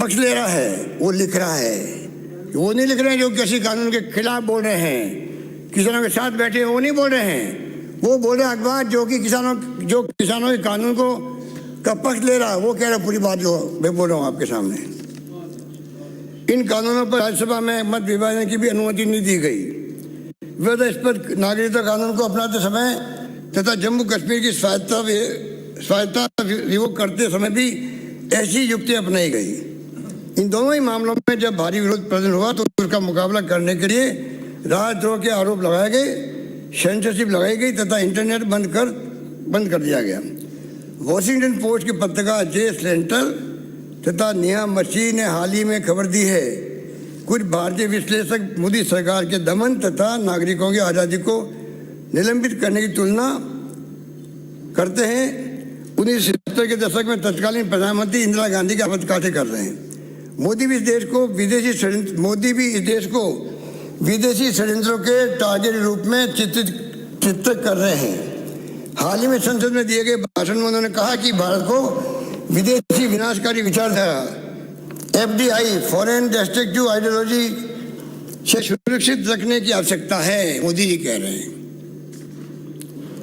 पक्ष ले रहा है, वो लिख रहा है, वो नहीं लिख रहे हैं जो कृषि कानून के खिलाफ बोल रहे हैं, किसानों के साथ बैठे हैं वो नहीं बोल रहे हैं। वो बोल रहे अखबार जो किसानों के कानून को का पक्ष ले रहा है, वो कह रहा है पूरी बात जो मैं बोल रहा हूँ आपके सामने। इन कानूनों पर राज्यसभा में मत विभाजन की भी अनुमति नहीं दी गई। इस पर नागरिकता कानून को अपनाते समय तथा जम्मू कश्मीर की स्वायत्तता रिवोक करते समय भी ऐसी युक्ति अपनाई गई। इन दोनों ही मामलों में जब भारी विरोध प्रदर्शन हुआ तो उसका मुकाबला करने के लिए राजद्रोह के आरोप लगाए गए, सेंसरशिप लगाई गई तथा इंटरनेट बंद कर दिया गया। वॉशिंगटन पोस्ट के पत्रकार जे स्लेंटर तथा नेहा मसीह ने हाल ही में खबर दी है। कुछ भारतीय विश्लेषक मोदी सरकार के दमन तथा नागरिकों की आज़ादी को निलंबित करने की तुलना करते हैं 1970 के दशक में तत्कालीन प्रधानमंत्री इंदिरा गांधी के आपातकाल कर रहे हैं। मोदी भी इस देश को विदेशी षड्यंत्रों के टारगेट रूप में चित्रित कर रहे हैं। हाल ही में संसद में दिए गए भाषण में उन्होंने कहा कि भारत को विदेशी विनाशकारी विचारधारा FDI फॉरेन डिस्ट्रक्टिव आइडियोलॉजी से सुरक्षित रखने की आवश्यकता है, मोदी जी कह रहे हैं।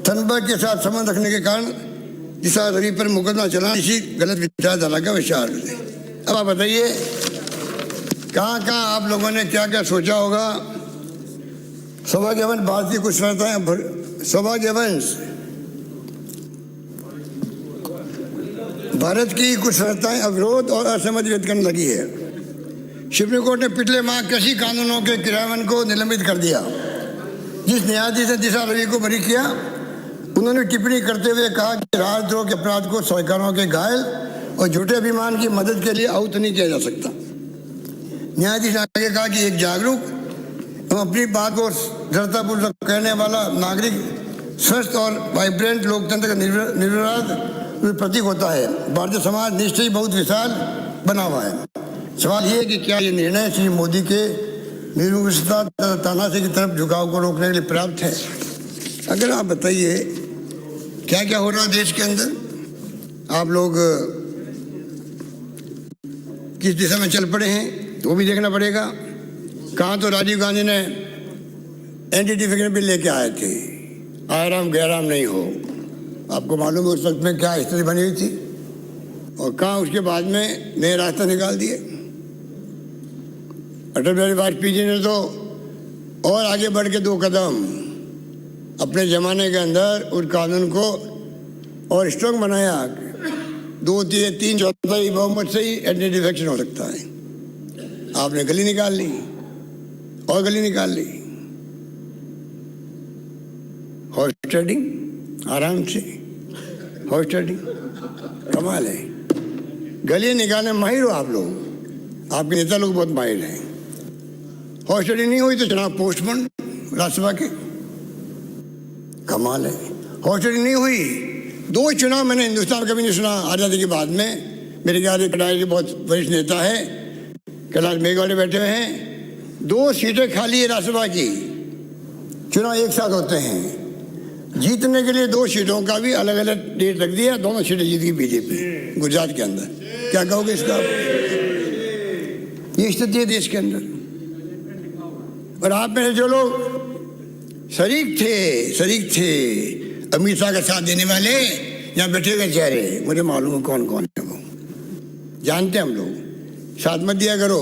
थनबर्ग के साथ संबंध रखने के कारण दिशा रवि पर मुकदमा चला इसी गलत विचारधारा का विचार है। अब आप बताइए कहाँ आप लोगों ने क्या क्या सोचा होगा। सौभाग्यवंश भारतीय कुछ भारत की कुछ संस्थाएं अविरोध और असहमति व्यक्त करने लगी है। सुप्रीम कोर्ट ने पिछले माह कृषि कानूनों के क्रियान्वयन को निलंबित कर दिया। जिस न्यायाधीश ने दिशा रवि को बरी किया, उन्होंने टिप्पणी करते हुए कहा कि राजद्रोह के अपराध को सरकारों के घायल और झूठे अभिमान की मदद के लिए आहूत नहीं किया जा सकता। न्यायाधीश ने आगे कहा कि एक जागरूक एवं अपनी बात को दृढ़तापूर्वक कहने वाला नागरिक स्वस्थ और वाइब्रेंट लोकतंत्र का निर्विवाद प्रतीक होता है। भारतीय समाज निश्चय ही बहुत विशाल बना हुआ है। सवाल ये है कि क्या ये निर्णय श्री मोदी के निरुपस्थिता तानाशाही की तरफ झुकाव को रोकने के लिए पर्याप्त है। अगर आप बताइए क्या क्या हो रहा है देश के अंदर, आप लोग किस दिशा में चल पड़े हैं तो वो भी देखना पड़ेगा। कहाँ तो राजीव गांधी ने एंटी डिफेक्शन बिल लेके आए थे, आराम गैराम नहीं हो। आपको मालूम है उस वक्त में क्या स्थिति बनी हुई थी, और कहाँ उसके बाद में नए रास्ता निकाल दिए। अटल बिहारी वाजपेयी जी ने तो और आगे बढ़ के 2 कदम अपने ज़माने के अंदर उस कानून को और स्ट्रॉन्ग बनाया। 2/3 बहुमत से ही एंटी डिफेक्शन हो सकता है। आपने गली निकाल ली और गली निकाल ली। हॉर्स ट्रेडिंग आराम से, हॉर्स ट्रेडिंग कमाल है। गली निकालने में माहिर हो आप लोग, आपके नेता लोग बहुत माहिर हैं। हॉर्स ट्रेडिंग नहीं हुई तो चुनाव पोस्टपोन राज्यसभा के, कमाल है। हॉर्स ट्रेडिंग नहीं हुई, 2 चुनाव मैंने हिंदुस्तान कभी नहीं सुना आज़ादी के बाद में। मेरे ख्याल कटाई के बहुत वरिष्ठ नेता है, कैलाश मेघवाले बैठे हुए हैं। 2 सीटें खाली है राज्यसभा की, चुनाव एक साथ होते हैं। जीतने के लिए 2 सीटों का भी अलग अलग डेट रख दिया, दोनों सीटें जीत गई बीजेपी गुजरात के अंदर। क्या कहोगे इसका? ये स्थिति है देश के अंदर। और आप में जो लोग शरीक थे अमित शाह का साथ देने वाले, यहाँ बैठे हुए चेहरे मुझे मालूम है कौन कौन है, वो जानते हैं हम लोग। साथ मत दिया करो,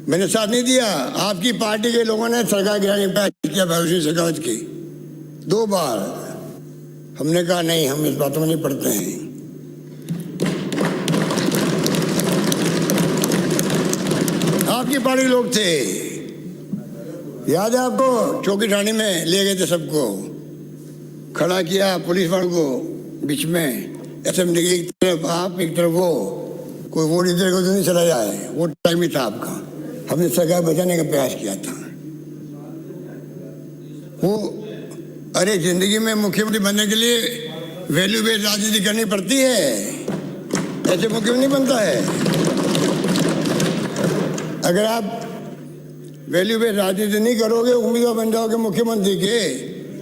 मैंने साथ नहीं दिया। आपकी पार्टी के लोगों ने सरकार गिराने का प्रयास किया, भरोसे शेखावत की 2 बार। हमने कहा नहीं, हम इस बातों में नहीं पड़ते हैं। आपकी पार्टी के लोग थे, याद है आपको, चौकी ठाणे में ले गए थे सबको, खड़ा किया पुलिस वालों को बीच में, असेंबली की एक तरफ आप एक तरफ वो, कोई वोट इधर को तो नहीं चला जाए, वो टाइम ही था आपका। हमने सरकार बचाने का प्रयास किया था। वो अरे जिंदगी में मुख्यमंत्री बनने के लिए वैल्यू बेस्ड राजनीति करनी पड़ती है, ऐसे मुख्यमंत्री नहीं बनता है। अगर आप वैल्यू बेस्ड राजनीति नहीं करोगे, उम्मीदवार बन जाओगे मुख्यमंत्री के,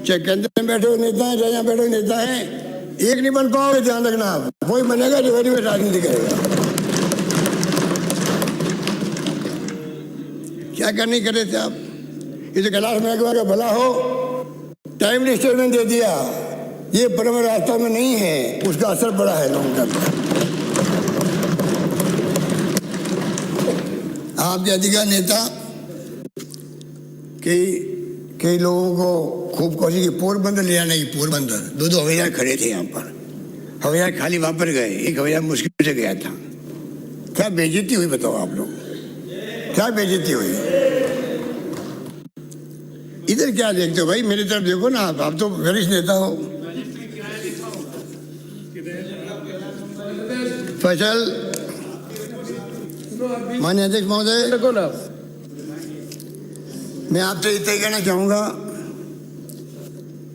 चाहे केंद्र में बैठे हुए नेता हैं चाहे यहाँ बैठे हुए नेता हैं, एक नहीं बन पाओगे। ध्यान रखना, आप वही बनेगा जो वैल्यू बेस्ड राजनीति करेगा। क्या करनी कर रहे थे आप? इसे कैलाश मेघवाल का भला हो, टाइमली स्टेटमेंट दे दिया, ये परम रास्ता में नहीं है, उसका असर पड़ा है लोगों का। आप अधिकार नेता कई लोगों को खूब कोशिश की पोरबंदर ले आने की, पोरबंदर 2 हवाई जहाज खड़े थे यहाँ पर, हवाई जहाज खाली वहां पर गए, एक हवाई जहाज मुश्किल से गया था। क्या बेइज्जती हुई बताओ आप लोग, क्या बेइज्जती हुई। इधर क्या देखते हो भाई, मेरी तरफ देखो ना, आप तो वरिष्ठ नेता हो। फैसल, माननीय अध्यक्ष महोदय, मैं आपसे इतना ही कहना चाहूँगा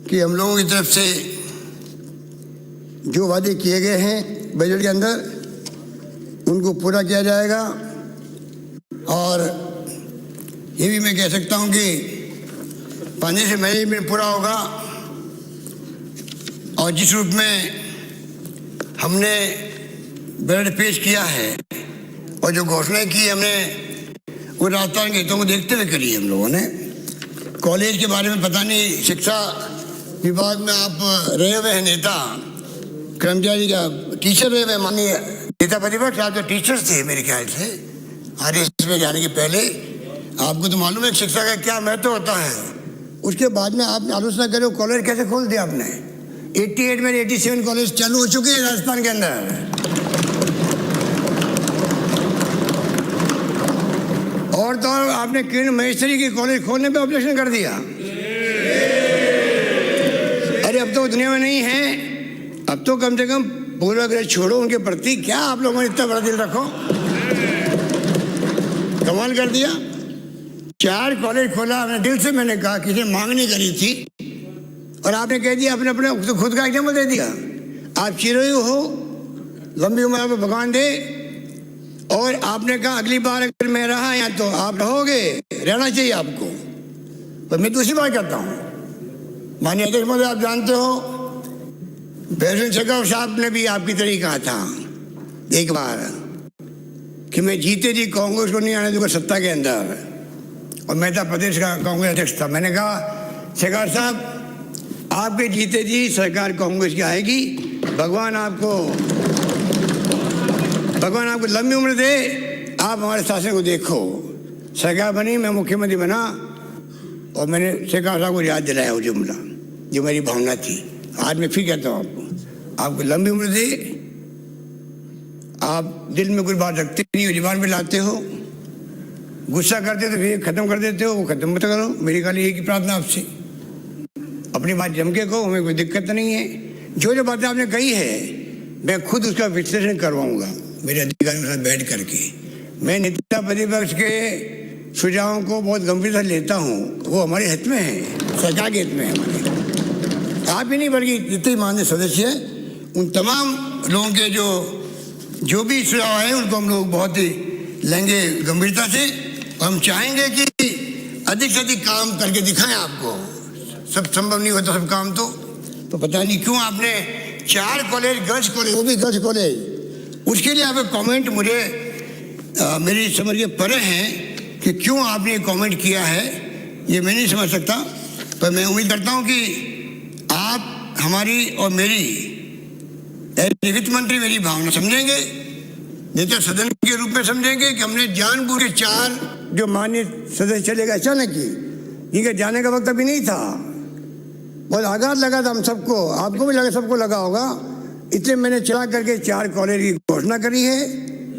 कि हम लोगों की तरफ से जो वादे किए गए हैं बजट के अंदर, उनको पूरा किया जाएगा। और ये भी मैं कह सकता हूँ कि 5 से महीने में पूरा होगा। और जिस रूप में हमने बजट पेश किया है और जो घोषणाएं की हमने, वो राजस्थान के हितों को देखते हुए करी हम लोगों ने। कॉलेज के बारे में पता नहीं, शिक्षा विभाग में आप रहे हुए हैं नेता, कर्मचारी का टीचर रहे हुए, माननीय नेता प्रतिपक्ष, आप तो टीचर्स थे मेरे ख्याल से आरएसएस में जाने के पहले। आपको तो मालूम है शिक्षा का क्या महत्व होता है। उसके बाद में आपने आलोचना करो, कॉलेज कैसे खोल दिया आपने। 88 में 87 कॉलेज चालू हो चुके हैं राजस्थान के अंदर, और तो और आपने किरण महेश्वरी की कॉलेज खोलने पे ऑब्जेक्शन कर दिया। अरे अब तो दुनिया में नहीं है, अब तो कम से कम पूर्वाग्रह छोड़ो उनके प्रति। क्या आप लोगों ने इतना बड़ा दिल रखो, कमाल कर दिया। 4 कॉलेज खोला आपने, दिल से मैंने कहा, किसी मांग नहीं करी थी, और आपने कह दिया अपने अपने खुद का एग्जाम्पल दे दिया। आप चिरंजीव हो, लंबी उम्र आपको भगवान दे, और आपने कहा अगली बार अगर मैं रहा यहाँ तो आप रहोगे, रहना चाहिए आपको। पर मैं दूसरी बात करता हूँ, माननीय अध्यक्ष महोदय, आप जानते हो बैरिस्टर शेखावत साहब ने भी आपकी तरह कहा था एक बार कि मैं जीते जी कांग्रेस को नहीं आने दूंगा सत्ता के अंदर, और मैं था प्रदेश का कांग्रेस अध्यक्ष था। मैंने कहा शेखावत साहब आपके जीते जी सरकार कांग्रेस की आएगी, भगवान आपको लंबी उम्र दे, आप हमारे शासन को देखो। सरकार बनी, मैं मुख्यमंत्री बना, और मैंने शेखावत साहब को याद दिलाया वो जुमला जो मेरी भावना थी। आज मैं फिर कहता हूँ आपको लंबी उम्र दे। आप दिल में कोई बात रखते नहीं हो, जुबान पे लाते हो, गुस्सा करते तो फिर खत्म कर देते हो, वो खत्म मत करो। मेरी खाली एक ही प्रार्थना आपसे, अपनी बात जम के कहो, हमें कोई दिक्कत नहीं है। जो बातें आपने कही है मैं खुद उसका विश्लेषण करवाऊंगा मेरे अधिकारियों के साथ बैठ करके। मैं नेता प्रतिपक्ष के सुझावों को बहुत गंभीरता लेता हूँ, वो हमारे हित में है, सरकार के हित में है हमारे। आप ही नहीं बल्कि जितने माननीय सदस्य हैं उन तमाम लोगों के जो भी सुझाव हैं उनको हम लोग बहुत ही लेंगे गंभीरता से। हम चाहेंगे कि अधिक से अधिक काम करके दिखाएं आपको। सब संभव नहीं होता सब काम, तो पता नहीं क्यों आपने 4 कॉलेज, गर्ल्स कॉलेज, वो भी गर्ल्स कॉलेज, उसके लिए आपके कमेंट मुझे मेरी समझ के परे हैं कि क्यों आपने कमेंट किया है, ये मैं नहीं समझ सकता। पर मैं उम्मीद करता हूँ कि आप हमारी और मेरी वित्त मंत्री मेरी भावना समझेंगे, नेता सदन के रूप में समझेंगे कि हमने जानबूझ के 4 जो माननीय सदस्य चलेगा अचानक ही, इनके जाने का वक्त अभी नहीं था, बहुत आघात लगा था हम सबको, आपको भी लगा, सबको लगा होगा। इसलिए मैंने चला करके 4 कॉलेज की घोषणा करी है,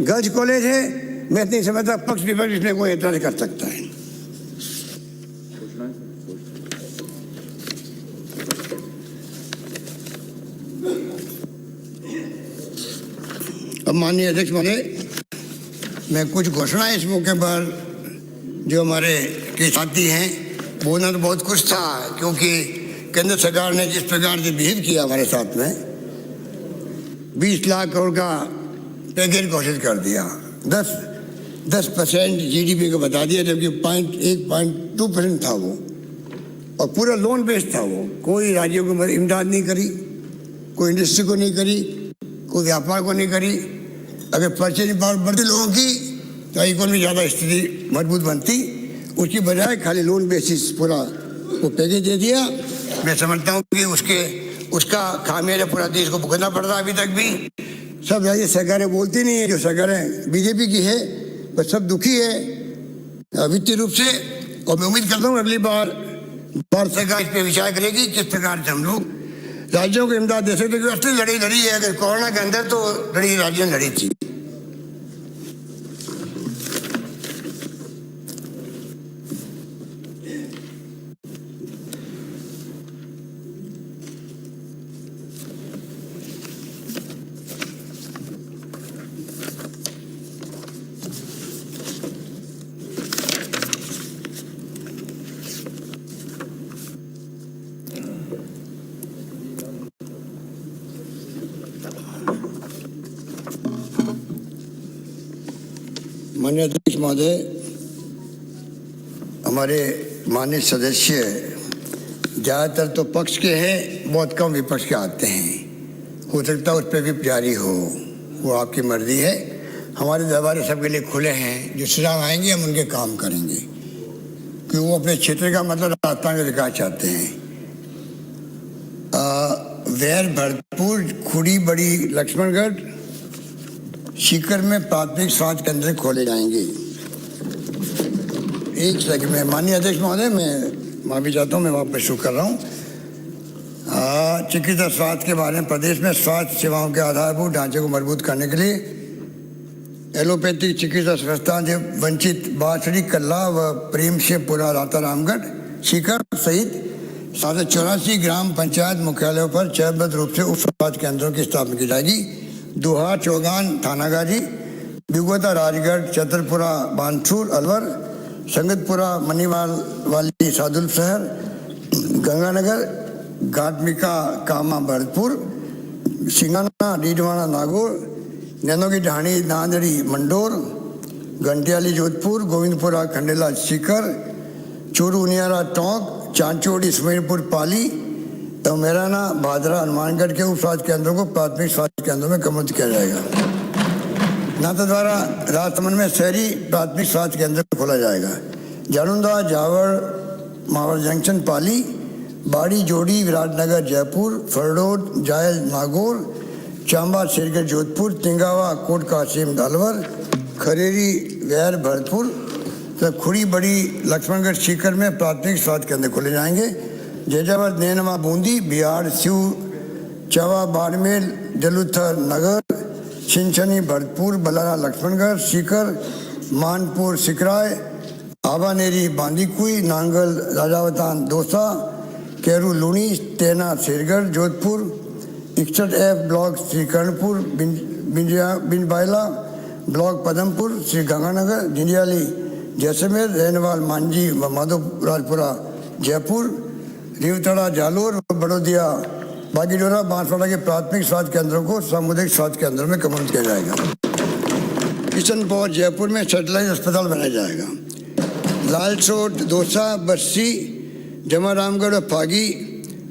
गर्ल्स कॉलेज है। मैं नहीं समझता पक्ष विपक्ष इसमें कोई एतराज कर सकता है। अब माननीय अध्यक्ष महोदय, मैं कुछ घोषणाएं इस मौके पर जो हमारे के साथी हैं बोलना तो बहुत कुछ था, क्योंकि केंद्र सरकार ने जिस प्रकार से बिहेव किया हमारे साथ में, 20 लाख करोड़ का पैकेज घोषित कर दिया, 10% GDP को बता दिया, जबकि 1.2% था वो, और पूरा लोन बेस्ड था वो। कोई राज्यों को इमदाद नहीं करी, कोई इंडस्ट्री को नहीं करी, कोई व्यापार को नहीं करी। अगर परचेजिंग पावर बढ़ती लोगों की तो इकोनॉमी ज़्यादा स्थिति मजबूत बनती, उसकी बजाय खाली लोन बेसिस पूरा वो पैकेज दे दिया। मैं समझता हूँ कि उसका खामियाजा पूरा देश को भुगतना पड़ रहा है अभी तक भी। सब राज्य सरकारें बोलती नहीं है, जो सरकारें बीजेपी की है बस सब दुखी है वित्तीय रूप से। और मैं उम्मीद करता हूँ अगली बार भारत सरकार इस पर विचार करेगी किस प्रकार से हम लोग राज्यों को इमदाद दे सकते। असली लड़ी लड़ी है, अगर कोरोना के अंदर तो लड़ी राज्यों ने लड़ी थी। माननीय अध्यक्ष महोदय, हमारे माननीय सदस्य ज़्यादातर तो पक्ष के हैं, बहुत कम विपक्ष के आते हैं। हो सकता है उस पर विप जारी हो, वो आपकी मर्जी है। हमारे दरबार सबके लिए खुले हैं, जो सुझाव आएंगे हम उनके काम करेंगे, कि वो अपने क्षेत्र का मतलब राजस्थान का विकास चाहते हैं। वैर भरतपुर, खुड़ी बड़ी लक्ष्मणगढ़, सीकर में प्राथमिक स्वास्थ्य केंद्र खोले जाएंगे। एक सेकंड में माननीय अध्यक्ष महोदय, मैं माफी चाहता हूँ, मैं वापस शुरू कर रहा हूँ। चिकित्सा स्वास्थ्य के बारे में प्रदेश में स्वास्थ्य सेवाओं के आधारभूत ढांचे को मजबूत करने के लिए एलोपैथिक चिकित्सा संस्थान से वंचित बांसुरी, कल्ला व प्रेम से पुरा, रातारामगढ़, सीकर सहित 784 ग्राम पंचायत मुख्यालयों पर चरणबद्ध रूप से उप स्वास्थ्य केंद्रों की स्थापना की जाएगी। दोहा, चौगान, थानागाजी, बिगोता, राजगढ़, चतरपुरा, बानसूर, अलवर, संगतपुरा, मनीवाल वाली, सादुल शहर, गंगानगर, घाटमिका, कामा, भरतपुर, सिंगाना, डीडवाना, नागौर, नैनो की ढाणी नांदड़ी मंडोर, घंटियाली जोधपुर, गोविंदपुरा खंडेला सीकर, चूरू उनियारा टोंक, चांचोड़ी सुमेरपुर पाली, तो मेराना भादरा हनुमानगढ़ के उप स्वास्थ्य केंद्रों को प्राथमिक स्वास्थ्य केंद्रों में क्रमबद्ध किया जाएगा। नाथद्वारा राजसमंद में शहरी प्राथमिक स्वास्थ्य केंद्र खोला जाएगा। जालूंदा जावर मावर जंक्शन पाली, बाड़ी जोड़ी विराटनगर जयपुर, फरडोद जायल नागौर, चांबा शेरगढ़ जोधपुर, तिंगावा कोट कासिम अलवर, खरेरी वैर भरतपुर, तो खुड़ी बड़ी लक्ष्मणगढ़ सीकर में प्राथमिक स्वास्थ्य केंद्र खोले जाएंगे। जैजावर नैनवा बूंदी, बिहार स्यू चवा बाड़मेर जलुथर नगर, छिंछनी Bharatpur, Balara Laxmangarh Sikar, Manpur Sikrai, Abhaneri Bandikui, Nangal Rajawatan Dausa, Keru Luni, Tena Shergarh Jodhpur, 61F block Srikaranpur, Binjbayla block Padampur, Sri Ganganagar, Jhinjhiyali Jaisalmer, Renwal Manjhi Madhorajpura Jaipur, Rivtara Jalore, Barodiya Bagidora Banswara के प्राथमिक स्वास्थ्य केंद्रों को सामुदायिक स्वास्थ्य केंद्रों में क्रमबद्ध किया जाएगा। किशनपुर जयपुर में सैटेलाइट अस्पताल बनाया जाएगा। लालसोट दौसा बस्सी जमारामगढ़ और फागी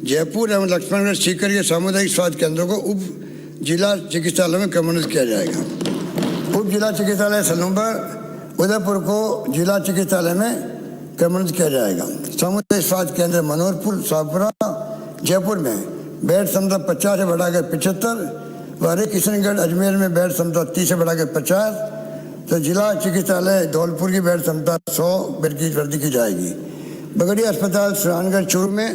जयपुर एवं लक्ष्मणगढ़ सीकर के सामुदायिक स्वास्थ्य केंद्रों को उप जिला चिकित्सालय में क्रमबद्ध किया जाएगा। उप जिला चिकित्सालय सलूम्बर उदयपुर को जिला चिकित्सालय में क्रमबद्ध किया जाएगा। सामुदायिक स्वास्थ्य केंद्र मनोहरपुर शाहपुरा जयपुर में बेड क्षमता 50 से बढ़ाकर 75, व हरे किशनगढ़ अजमेर में बेड क्षमता 30 से बढ़ाकर 50, तो जिला चिकित्सालय धौलपुर की बेड क्षमता 100 बेड की वृद्धि की जाएगी। बगड़िया अस्पताल सुरानगढ़ चूरू में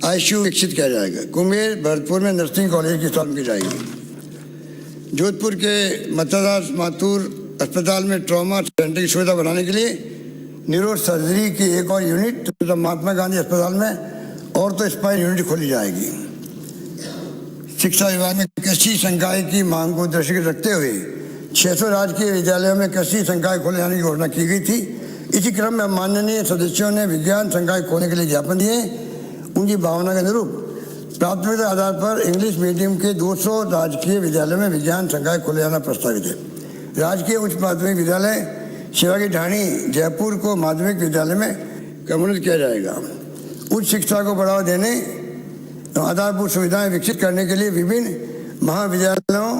ICU विकसित किया जाएगा। कुमेर भरतपुर में नर्सिंग कॉलेज की स्थापना की जाएगी। जोधपुर के मतदास माथुर अस्पताल में ट्रॉमा सेंटर की सुविधा बढ़ाने के लिए न्यूरो सर्जरी की एक और यूनिट, तो महात्मा गांधी अस्पताल में और तो स्पाइन यूनिट खोली जाएगी। शिक्षा विभाग में कृषि संकाय की मांग को दृष्टिगत रखते हुए 600 राजकीय विद्यालयों में कृषि संकाय खोले जाने की घोषणा की गई थी। इसी क्रम में माननीय सदस्यों ने विज्ञान संकाय खोलने के लिए ज्ञापन दिए। उनकी भावना के अनुरूप प्राथमिकता आधार पर इंग्लिश मीडियम के 200 राजकीय विद्यालयों में विज्ञान संकाय खोले जाना प्रस्तावित है। राजकीय उच्च माध्यमिक विद्यालय शिवा की ढाणी जयपुर को माध्यमिक विद्यालय में क्रमबद्ध किया जाएगा। उच्च शिक्षा को बढ़ावा देने आधारभूत सुविधाएं विकसित करने के लिए विभिन्न महाविद्यालयों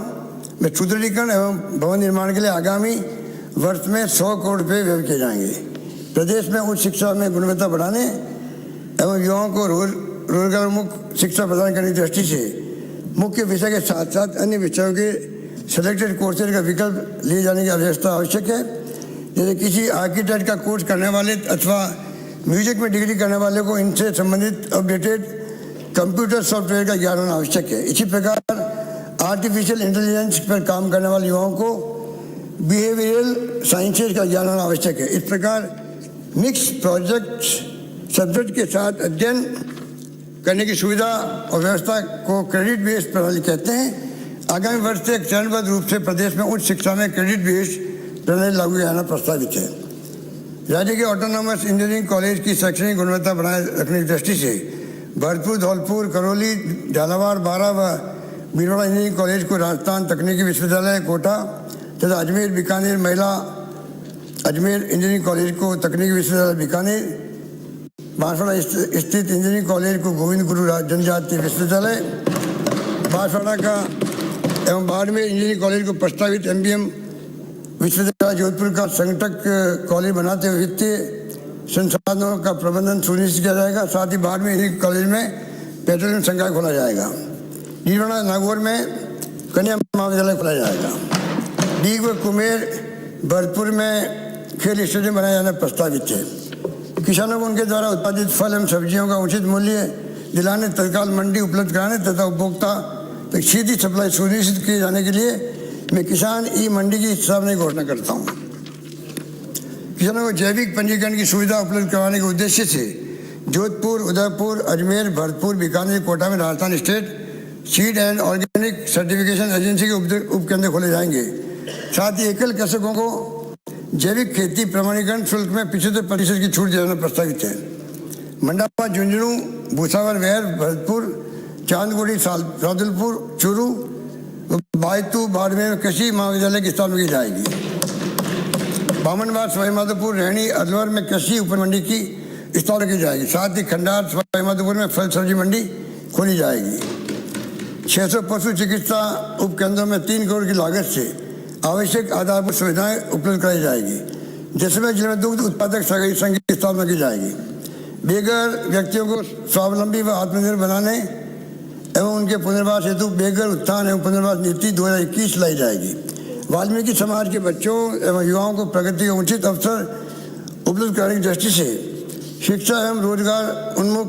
में सुदृढ़ीकरण एवं भवन निर्माण के लिए आगामी वर्ष में 100 करोड़ रुपये व्यय किए जाएंगे। प्रदेश में उच्च शिक्षा में गुणवत्ता बढ़ाने एवं युवाओं को रोजगारोन्मुख शिक्षा प्रदान करने की दृष्टि से मुख्य विषय के साथ साथ अन्य विषयों के सिलेक्टेड कोर्सेज का विकल्प लिए जाने की आवश्यकता आवश्यक है। जैसे किसी आर्किटेक्ट का कोर्स करने वाले अथवा म्यूजिक में डिग्री करने वाले को इनसे संबंधित अपडेटेड कंप्यूटर सॉफ्टवेयर का ज्ञान होना आवश्यक है। इसी प्रकार आर्टिफिशियल इंटेलिजेंस पर काम करने वाले युवाओं को बिहेवियरल साइंसेज का ज्ञान होना आवश्यक है। इस प्रकार मिक्स प्रोजेक्ट सब्जेक्ट के साथ अध्ययन करने की सुविधा और व्यवस्था को क्रेडिट बेस्ड प्रणाली कहते हैं। आगामी वर्ष से चरणबद्ध रूप से प्रदेश में उच्च शिक्षा में क्रेडिट बेस्ड प्रणाली लागू किया जाना प्रस्तावित है। राज्य के ऑटोनॉमस इंजीनियरिंग कॉलेज की शैक्षणिक गुणवत्ता बनाए रखने की दृष्टि से भरतपुर, धौलपुर, करौली, झालावाड़, बारा व बीरवाड़ा इंजीनियरिंग कॉलेज को राजस्थान तकनीकी विश्वविद्यालय कोटा तथा अजमेर बीकानेर महिला अजमेर इंजीनियरिंग कॉलेज को तकनीकी विश्वविद्यालय बीकानेर, बांसवाड़ा स्थित इंजीनियरिंग कॉलेज को गोविंद गुरु जनजातीय विश्वविद्यालय बांसवाड़ा का एवं बाड़मेर इंजीनियरिंग कॉलेज को प्रस्तावित MBM विश्वविद्यालय जोधपुर का संगठक कॉलेज बनाते हुए वित्तीय संसाधनों का प्रबंधन सुनिश्चित किया जाएगा। साथ ही बाड़मेर इंजीनियरिंग कॉलेज में पेट्रोलियम संकाय खोला जाएगा। नीलवाड़ा नागौर में कन्या महाविद्यालय खोला जाएगा। डीग व कुमेर भरतपुर में खेल स्टेडियम बनाया जाना प्रस्तावित है। किसानों को उनके द्वारा उत्पादित फल एवं सब्जियों का उचित मूल्य दिलाने, तत्काल मंडी उपलब्ध कराने तथा उपभोक्ता तक सीधी सप्लाई सुनिश्चित किए जाने के लिए मैं किसान ई मंडी की स्थापना की घोषणा करता हूँ। किसानों को जैविक पंजीकरण की सुविधा उपलब्ध करवाने के उद्देश्य से जोधपुर, उदयपुर, अजमेर, भरतपुर, बीकानेर, कोटा में Rajasthan state seed and organic certification agency के उपकेंद्र खोले जाएंगे। साथ ही एकल कृषकों को जैविक खेती प्रमाणीकरण शुल्क में 75% की छूट देना प्रस्तावित है। मंडापा, झुंझुनू, भूसावर, वैर, भरतपुर, चांदगुड़ी, सादुलपुर, चूरू बायतू बाड़मेर कृषि महाविद्यालय की स्थापना की जाएगी। बामनवार सवाई माधोपुर रहनी अलवर में कृषि उप मंडी की स्थापना की जाएगी। साथ ही खंडार सवाई माधोपुर में फल सब्जी मंडी खोली जाएगी। 600 पशु चिकित्सा उपकेंद्रों में 3 करोड़ की लागत से आवश्यक आधारभूत सुविधाएं उपलब्ध कराई जाएगी। जैसलमेर जिले में दुग्ध उत्पादक सहकारी संघ की स्थापना की जाएगी। बेघर व्यक्तियों को स्वावलंबी व आत्मनिर्भर बनाने एवं उनके पुनर्वास हेतु बेघर उत्थान एवं पुनर्वास नीति 2021 लाई जाएगी। वाल्मीकि समाज के बच्चों एवं युवाओं को प्रगति के उचित अवसर उपलब्ध कराने की दृष्टि से शिक्षा एवं रोजगार उन्मुख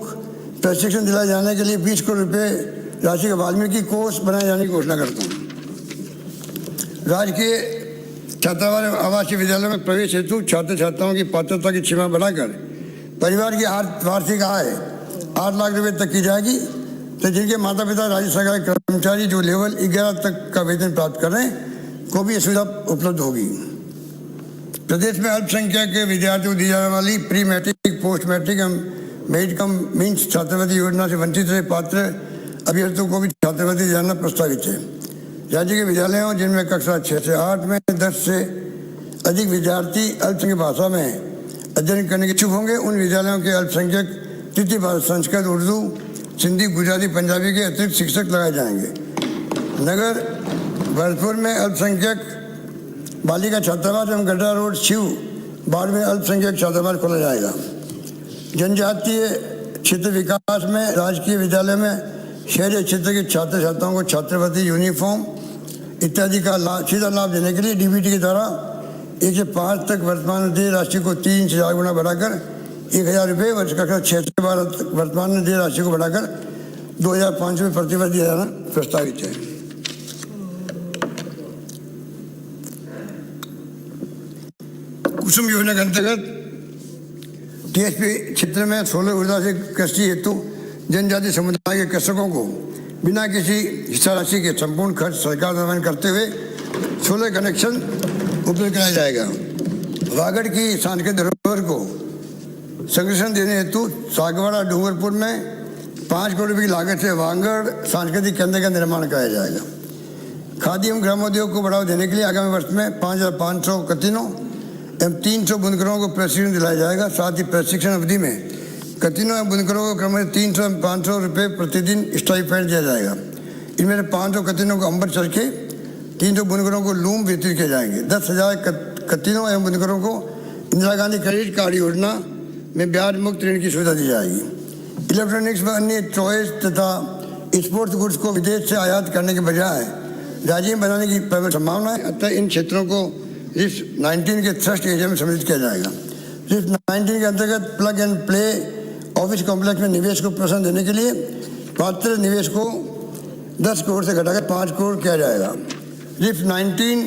प्रशिक्षण दिलाए जाने के लिए 20 करोड़ रुपये राशि का वाल्मीकि कोष बनाए जाने की घोषणा करता हूँ। राजकीय छात्रावास आवासीय विद्यालय में प्रवेश हेतु छात्र छात्राओं की पात्रता की सीमा बढ़ाकर परिवार की वार्षिक आय 8 लाख रुपए तक की जाएगी। तो जिनके माता पिता राज्य सरकारी कर्मचारी जो लेवल 11 तक का वेतन प्राप्त कर रहे हैं को भी यह सुविधा उपलब्ध होगी। प्रदेश में अल्पसंख्यक के विद्यार्थियों को दी जाने वाली प्री मैट्रिक पोस्ट मैट्रिक एवं मेरिट कम मीन्स छात्रवृत्ति योजना से वंचित रहे पात्र अभ्यर्थियों को भी छात्रवृत्ति जाना प्रस्तावित है। राज्य के विद्यालयों जिनमें कक्षा 6 से 8 में 10 से अधिक विद्यार्थी अल्पसंख्यक भाषा में अध्ययन करने के इच्छुक होंगे, उन विद्यालयों के अल्पसंख्यक तृतीय भाषा संस्कृत, उर्दू, सिंधी, गुजराती, पंजाबी के अतिरिक्त शिक्षक लगाए जाएंगे। नगर भरतपुर में अल्पसंख्यक बालिका छात्रावास एवं गड्ढा रोड शिव बाढ़ में अल्पसंख्यक छात्रावास खोला जाएगा। जनजातीय क्षेत्र विकास में राजकीय विद्यालय में शहरी क्षेत्र के छात्र छात्राओं को छात्रवृत्ति, यूनिफॉर्म इत्यादि का सीधा लाभ देने के लिए डीबीटी के द्वारा 1 से 5 तक वर्तमान देय राशि को 3 से 4 गुना बढ़ाकर 1000 रुपये, वर्ष कक्षा 6 से 12 तक वर्तमान देय राशि को बढ़ाकर 2500 रुपये प्रतिवर्ष दिया जाना प्रस्तावित है। कुसुम योजना के अंतर्गत टीएसपी क्षेत्र में 16 ऊर्जा से कृषि हेतु जनजातीय समुदाय के कृषकों को बिना किसी हिस्सा राशि के संपूर्ण खर्च सरकार द्वारा करते हुए 16 कनेक्शन उपलब्ध कराया जाएगा। वागड़ की सांस्कृतिक धरोहर को संरक्षण देने हेतु सागवाड़ा डूंगरपुर में 5 करोड़ रुपये की लागत से वागड़ सांस्कृतिक केंद्र का निर्माण कराया जाएगा। खादी एवं ग्रामोद्योग को बढ़ावा देने के लिए आगामी वर्ष में 5500 कतिनों एवं 300 बुनकरों को प्रशिक्षण दिलाया जाएगा। साथ ही प्रशिक्षण अवधि में कतिनों एवं बुनकरों को क्रम 300-500 रुपये प्रतिदिन स्टाइपेंड दिया जाएगा। इनमें से 500 कतिनों को अंबर चरखे, 300 बुनकरों को लूम वितरित किए जाएंगे। 10,000 कतिनों एवं बुनकरों को इंदिरा गांधी क्रेडिट कार्ड योजना में ब्याज मुक्त ऋण की सुविधा दी जाएगी। इलेक्ट्रॉनिक्स व अन्य टॉयज तथा स्पोर्ट्स गुड्स को विदेश से आयात करने के बजाय राज्य में बनाने की प्रबल संभावना है। अतः इन क्षेत्रों को रिस्क 19 के थ्रस्ट एरिया में सम्मिलित किया जाएगा। रिस्क 19 के अंतर्गत plug and play office complex में निवेश को प्रोत्साहन देने के लिए पात्र निवेश को 10 करोड़ से घटाकर 5 करोड़ किया जाएगा। रिस्क 19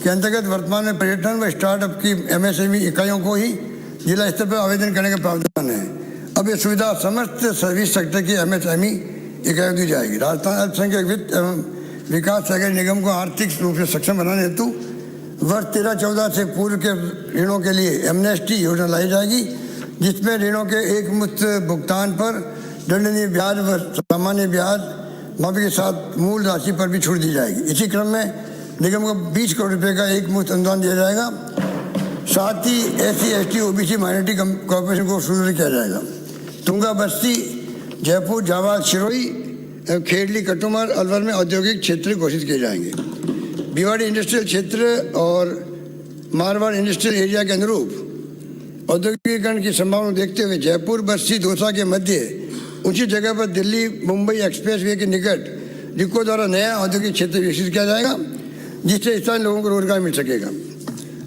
के अंतर्गत वर्तमान में पर्यटन व स्टार्टअप की एमएसएमई इकाइयों को ही जिला स्तर पर आवेदन करने का प्रावधान है। अब ये सुविधा समस्त सर्विस सेक्टर की एमएसएमई इकाइयों दी जाएगी। राजस्थान अल्पसंख्यक वित्त एवं विकास सहकारी निगम को आर्थिक रूप से सक्षम बनाने हेतु वर्ष 13-14 से पूर्व के ऋणों के लिए एमनेस्टी योजना लाई जाएगी, जिसमें ऋणों के एक मुश्त भुगतान पर दंडनीय ब्याज व सामान्य ब्याज माफी के साथ मूल राशि पर भी छूट दी जाएगी। इसी क्रम में निगम को 20 करोड़ रुपये का एक मुश्त अनुदान दिया जाएगा। साथ ही SC, ST, OBC minority corporation को सुदृढ़ किया जाएगा। तुंगा बस्ती, जयपुर, जावाल, सिरोही, खेड़ली, कटुमर, अलवर में औद्योगिक क्षेत्र घोषित किए जाएंगे। भिवाड़ी इंडस्ट्रियल क्षेत्र और मारवाड़ इंडस्ट्रियल एरिया के अनुरूप औद्योगिकीकरण की संभावना देखते हुए जयपुर, बस्ती, दौसा के मध्य ऊंची जगह पर दिल्ली मुंबई एक्सप्रेस वे के निकट रिको द्वारा नया औद्योगिक क्षेत्र विकसित किया जाएगा, जिससे स्थानीय लोगों को रोजगार मिल सकेगा।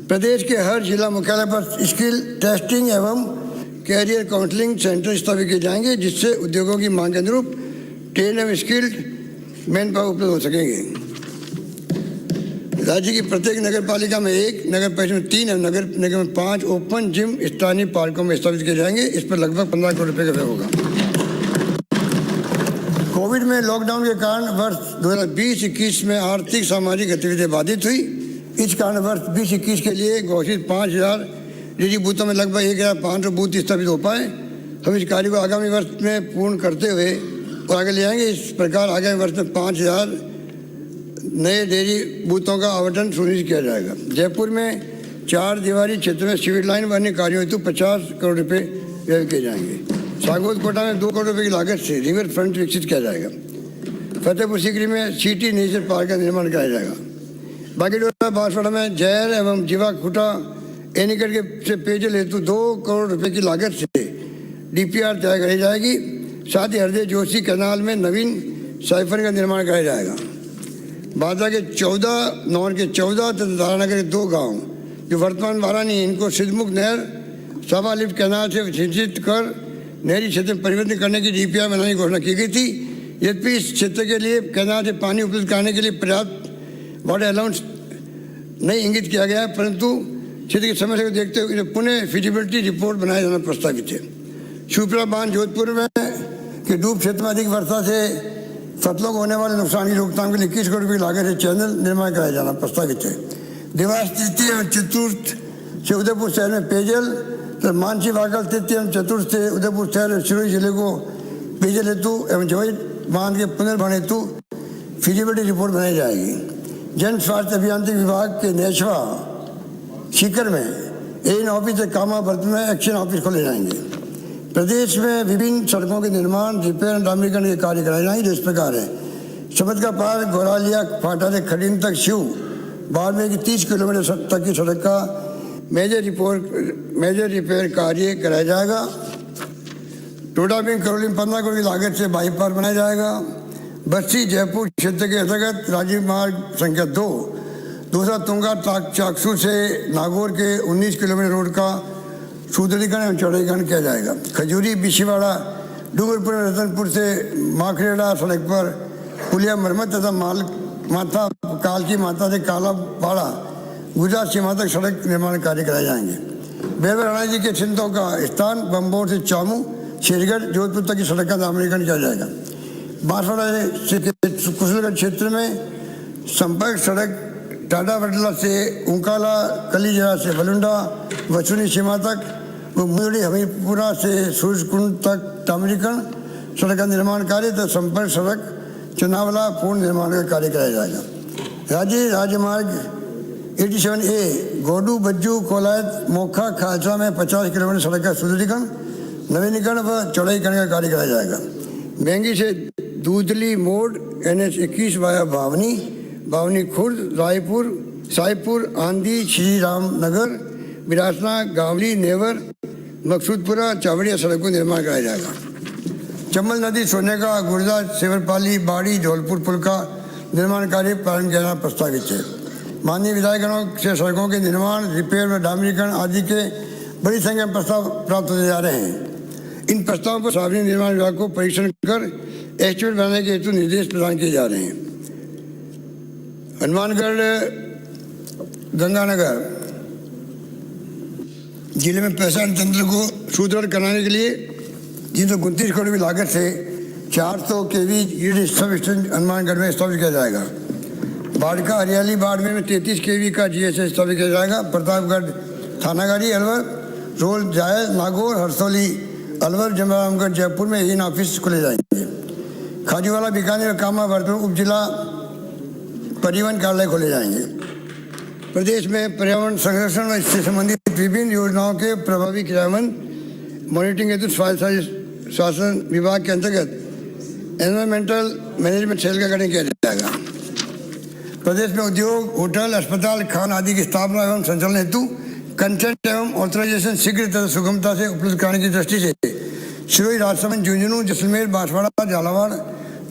प्रदेश के हर जिला मुख्यालय पर स्किल टेस्टिंग एवं कैरियर काउंसलिंग सेंटर स्थापित किए जाएंगे, जिससे उद्योगों की मांग के अनुरूप ट्रेन एवं स्किल्ड मैन पावर उपलब्ध हो सकेंगे। राज्य की प्रत्येक नगर पालिका में 1, नगर परिषद में 3 और नगर निगम में 5 ओपन जिम स्थानीय पार्कों में स्थापित किए जाएंगे। इस पर लगभग 15 करोड़ रुपये का व्यय होगा। कोविड में लॉकडाउन के कारण वर्ष 2020-21 में आर्थिक सामाजिक गतिविधियां बाधित हुई। इस कारण वर्ष 2021 के लिए घोषित 5000 निजी बूथों में लगभग 1500 बूथ स्थापित हो पाए। हम इस कार्य को आगामी वर्ष में पूर्ण करते हुए और आगे ले आएंगे। इस प्रकार आगामी वर्ष में 5000 नए डेयरी बूथों का आवंटन सुनिश्चित किया जाएगा। जयपुर में 4 दीवारी क्षेत्र में सिविल लाइन व अन्य कार्यों हेतु 50 करोड़ रुपये व्यय किए जाएंगे। सागौद कोटा में 2 करोड़ रुपये की लागत से रिवर फ्रंट विकसित किया जाएगा। फतेहपुर सीकरी में सिटी नेचर पार्क का निर्माण कराया जाएगा। बागीडोरा बांसवाड़ा में जहर एवं जीवा खूटा एनीकट के से पेयजल हेतु 2 करोड़ रुपये की लागत से DPR तैयार कराई जाएगी। साथ ही हृदय जोशी कैनाल में नवीन साइफर का निर्माण कराया जाएगा। बांदा के 14, नौर के 14 तथा धारानगर के 2 गाँव जो वर्तमान वारा नहीं, इनको सिद्धमुख नहर सभा लिफ्ट कैनाल से सिंचित कर नहरी क्षेत्र में परिवर्तन करने की DPR बनाने की घोषणा की गई थी। यद्यपि इस क्षेत्र के लिए कैनाल से पानी उपलब्ध कराने के लिए पर्याप्त वाटर अलाउंस नहीं इंगित किया गया है, परंतु क्षेत्र की समस्या को देखते हुए पुनः फिजिबिलिटी रिपोर्ट बनाया जाना प्रस्तावित है। शिवपुरा बांध जोधपुर में के डूब क्षेत्र में अधिक वर्षा से फसलों को होने वाले नुकसान की रोकथाम के लिए 21 करोड़ रुपये की लागत से चैनल निर्माण कराया जाना प्रस्तावित है। देवास तृतीय और चतुर्थ से उदयपुर शहर में पेयजल तो मानसी वाकल तृतीय एवं चतुर्थ से उदयपुर शहर और सिरोही जिले को पेयजल हेतु एवं जवाई बांध के पुनर्भरण हेतु फिजिबिलिटी रिपोर्ट बनाई जाएगी। जन स्वास्थ्य अभियांत्रिकी विभाग के नेशवा सीकर में एन ऑफिस से कामा बर्थ में एक्शन ऑफिस खोले जाएंगे। प्रदेश में विभिन्न सड़कों के निर्माण, रिपेयर और डामरीकरण के कार्य कराए जाएंगे। इस प्रकार है शबद का पार घोरालिया फाटा से खड़ीन तक शिव बाड़मेर की 30 किलोमीटर तक की सड़क का मेजर रिपेयर कार्य कराया जाएगा। टोडाबिंग करोली में 15 करोड़ की लागत से बाईपास बनाया जाएगा। बस्ती जयपुर क्षेत्र के अंतर्गत राजीव मार्ग संख्या 2 दूसरा तुंगा चाकसू से नागौर के 19 किलोमीटर रोड का सुदृढ़ीकरण एवं चौड़ीकरण किया जाएगा। खजूरी बिशीवाड़ा डूंगरपुर रतनपुर से माखरेड़ा सड़क पर पुलिया मरम्मत तथा माता कालकी माता से कालापाड़ा गुजरात सीमा तक सड़क निर्माण कार्य कराए जाएंगे। बेवर राणा जी के चिंतों का स्थान बम्बोर से चामू शेरगढ़ जोधपुर तक की सड़क का डामरीकरण किया जाएगा। बांसवाड़ा से कुशलगढ़ क्षेत्र में संपर्क सड़क टाटा वडला से उंकाला कलीजरा से बलुंडा वचुनी सीमा तक व मुंदड़ी हमीरपुरा से सूरजकुंड तक डामरीकरण सड़क का निर्माण कार्य तथा संपर्क सड़क चुनावला पूर्ण निर्माण का कार्य कराया जाएगा। राज्य राजमार्ग 87A गोडू बज्जू कोलायत मोखा खालसा में 50 किलोमीटर सड़क का सुदृढ़ीकरण नवीनीकरण व चौड़ाईकरण का कार्य कराया जाएगा। महंगी से दूधली मोड़ NH 21 वाया बावनी खुर्द रायपुर साईपुर आंधी श्री राम नगर बिरासना गावली नेवर मकसूदपुरा चावड़िया सड़क को निर्माण कराया जाएगा। चंबल नदी सोनेका गुर्दा सेवरपाली बाड़ी धौलपुर पुल का निर्माण कार्य प्रारंभ किया जाना प्रस्तावित है। माननीय विधायकगणों से सड़कों के निर्माण रिपेयर व डामरीकरण आदि के बड़ी संख्या में प्रस्ताव प्राप्त होते जा रहे हैं। इन प्रस्तावों पर सार्वजनिक निर्माण विभाग को परीक्षण कर एस्टिमेट बनाने के हेतु निर्देश प्रदान किए जा रहे हैं। हनुमानगढ़ गंगानगर जिले में प्रशासन तंत्र को सुदृढ़ कराने के लिए 329 करोड़ की लागत से 400 kV grid sub station Hanumangarh में स्थापित किया जाएगा। बाड़का हरियाली बाड़मेर में 33 kV का GSS स्थापित किया जाएगा। प्रतापगढ़ थानागारी अलवर रोल जायल नागौर हरसौली अलवर जमरामगढ़ जयपुर में इन ऑफिस खुले जाएंगे। खाजूवाला बीकानेर कामा भरतपुर उप जिला परिवहन कार्यालय खोले जाएंगे। प्रदेश में पर्यावरण संरक्षण और इससे संबंधित विभिन्न योजनाओं के प्रभावी क्रियान्वयन मॉनिटरिंग हेतु शासन विभाग के अंतर्गत एनवायरमेंटल मैनेजमेंट सेल का गठन किया जाएगा। प्रदेश में उद्योग होटल अस्पताल खान आदि की स्थापना एवं संचालन हेतु कंसेंट एवं ऑथराइजेशन शीघ्र तथा सुगमता से उपलब्ध कराने की दृष्टि से सिरोही राजसमंद झुंझुनू जैसलमेर बांसवाड़ा झालावाड़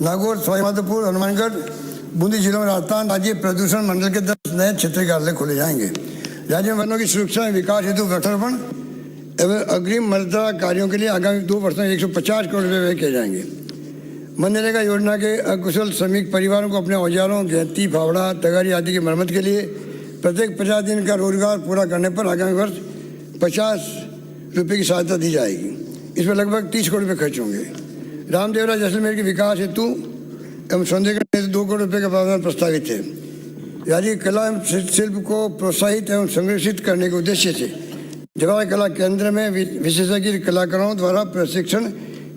नागौर सवाईमाधोपुर हनुमानगढ़ बूंदी जिलों में राजस्थान राज्य प्रदूषण मंडल के 10 नए क्षेत्रीय कार्यालय खोले जाएंगे। राज्य में वनों की सुरक्षा एवं विकास हेतु वृक्षारोपण एवं अग्रिम मर्यादा कार्यों के लिए आगामी 2 वर्षों में 150 करोड़ रुपये व्यय किए जाएंगे। मनरेगा योजना के अकुशल श्रमिक परिवारों को अपने औजारों गैती फावड़ा तगारी आदि की मरम्मत के लिए प्रत्येक 50 दिन का रोजगार पूरा करने पर आगामी वर्ष 50 रुपये की सहायता दी जाएगी। इसमें लगभग 30 करोड़ रुपये खर्च होंगे। रामदेवरा जैसलमेर के विकास हेतु एवं सौंदर्यीकरण हेतु 2 करोड़ रुपये का प्रावधान प्रस्तावित है। राज्य कला एवं शिल्प को प्रोत्साहित एवं संरक्षित करने के उद्देश्य से जवाहर कला केंद्र में विशेषज्ञ कलाकारों द्वारा प्रशिक्षण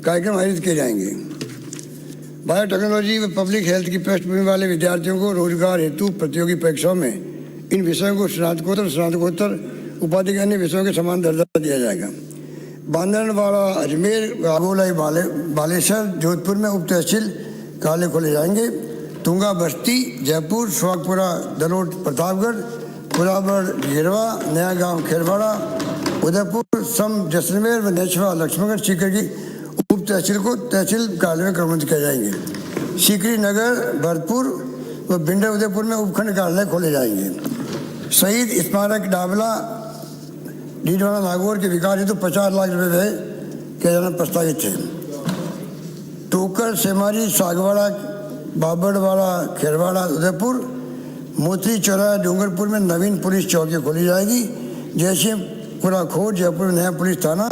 कार्यक्रम आयोजित किए जाएंगे। बायोटेक्नोलॉजी व पब्लिक हेल्थ की पृष्ठभूमि वाले विद्यार्थियों को रोजगार हेतु प्रतियोगी परीक्षाओं में इन विषयों को स्नातकोत्तर उपाधि के अन्य विषयों के समान दर्जा दिया जाएगा। बांदरवाड़ा, अजमेर, बागोलाई, बालेश्वर, जोधपुर में उप तहसील कार्यालय खोले जाएंगे। तुंगा बस्ती, जयपुर, सुहागपुरा, दलोट, प्रतापगढ़, पुराबड़, गिरवा, नया गांव, खेरवाड़ा, उदयपुर, सम, जैसलमेर व नेचवा, लक्ष्मणगढ़, सीकर की उप तहसील को तहसील कार्यालय में क्रमबद्ध किया जाएंगे। सीकरी नगर, भरतपुर व भिंडर, उदयपुर में उपखंड कार्यालय खोले जाएंगे। शहीद स्मारक डाबला, डीडवाना, नागौर के विकास हेतु 50 लाख रुपए व्यय किया जाना प्रस्तावित है। टोकर, सेमारी, सागवाड़ा, बाबड़वाड़ा, खेरवाड़ा, उदयपुर, मोती चौराहा, डूंगरपुर में नवीन पुलिस चौकी खोली जाएगी। जैसे पूरा खोज, जयपुर में नया पुलिस थाना,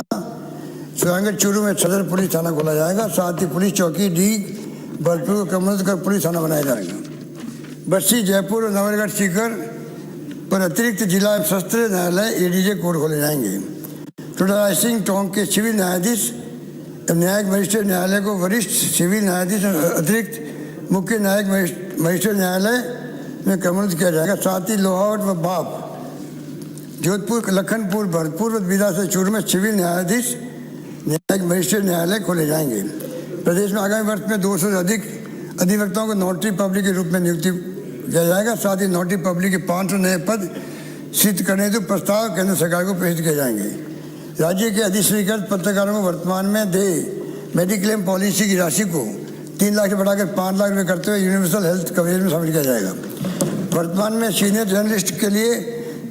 सुरंगड़, चूरू में सदर पुलिस थाना खोला जाएगा। साथ ही पुलिस चौकी डीग, भरतपुर को क्रमबद्ध कर पुलिस थाना बनाया जाएगा। बस्ती, जयपुर और नवलगढ़, सीकर पर अतिरिक्त जिला सत्र न्यायालय एडीजे कोर्ट खोले जाएंगे। टोडा सिंह टोंक के सिविल न्यायाधीश न्यायिक मजिस्ट्रेट न्यायालय को वरिष्ठ सिविल न्यायाधीश और अतिरिक्त मुख्य न्यायिक मजिस्ट्रेट न्यायालय में क्रमबद्ध किया जाएगा। साथ ही लोहावट व बाप, जोधपुर, लखनपुर, भरतपुर व बिदा से चूरू में सिविल न्यायाधीश न्यायिक मजिस्ट्रेट न्यायालय खोले जाएंगे। प्रदेश में आगामी वर्ष में 200 से अधिक अधिवक्ताओं को नोटरी पब्लिक के रूप में नियुक्ति किया जाएगा। साथ ही नोटरी पब्लिक के 500 नए पद सिद्ध करने हेतु प्रस्ताव केंद्र सरकार को प्रेषित किए जाएंगे। राज्य के अधिश्रीकृत पत्रकारों को वर्तमान में मेडिक्लेम पॉलिसी की राशि को 3 लाख से बढ़ाकर 5 लाख रुपये करते हुए यूनिवर्सल हेल्थ कवरेज में शामिल किया जाएगा। वर्तमान में सीनियर जर्नलिस्ट के लिए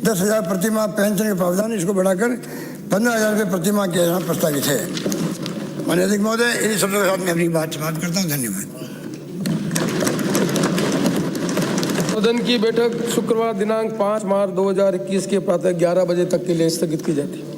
10,000 प्रतिमाह पेंशन के प्रावधान, इसको बढ़ाकर 15,000 रुपये प्रतिमाह किया जाना प्रस्तावित है। माननीय अध्यक्ष महोदय, इन्हीं शब्दों के साथ मैं अपनी बात समाप्त करता हूँ। धन्यवाद। सदन की बैठक शुक्रवार दिनांक 5 मार्च 2021 के प्रातः 11 बजे तक के लिए स्थगित की जाती है।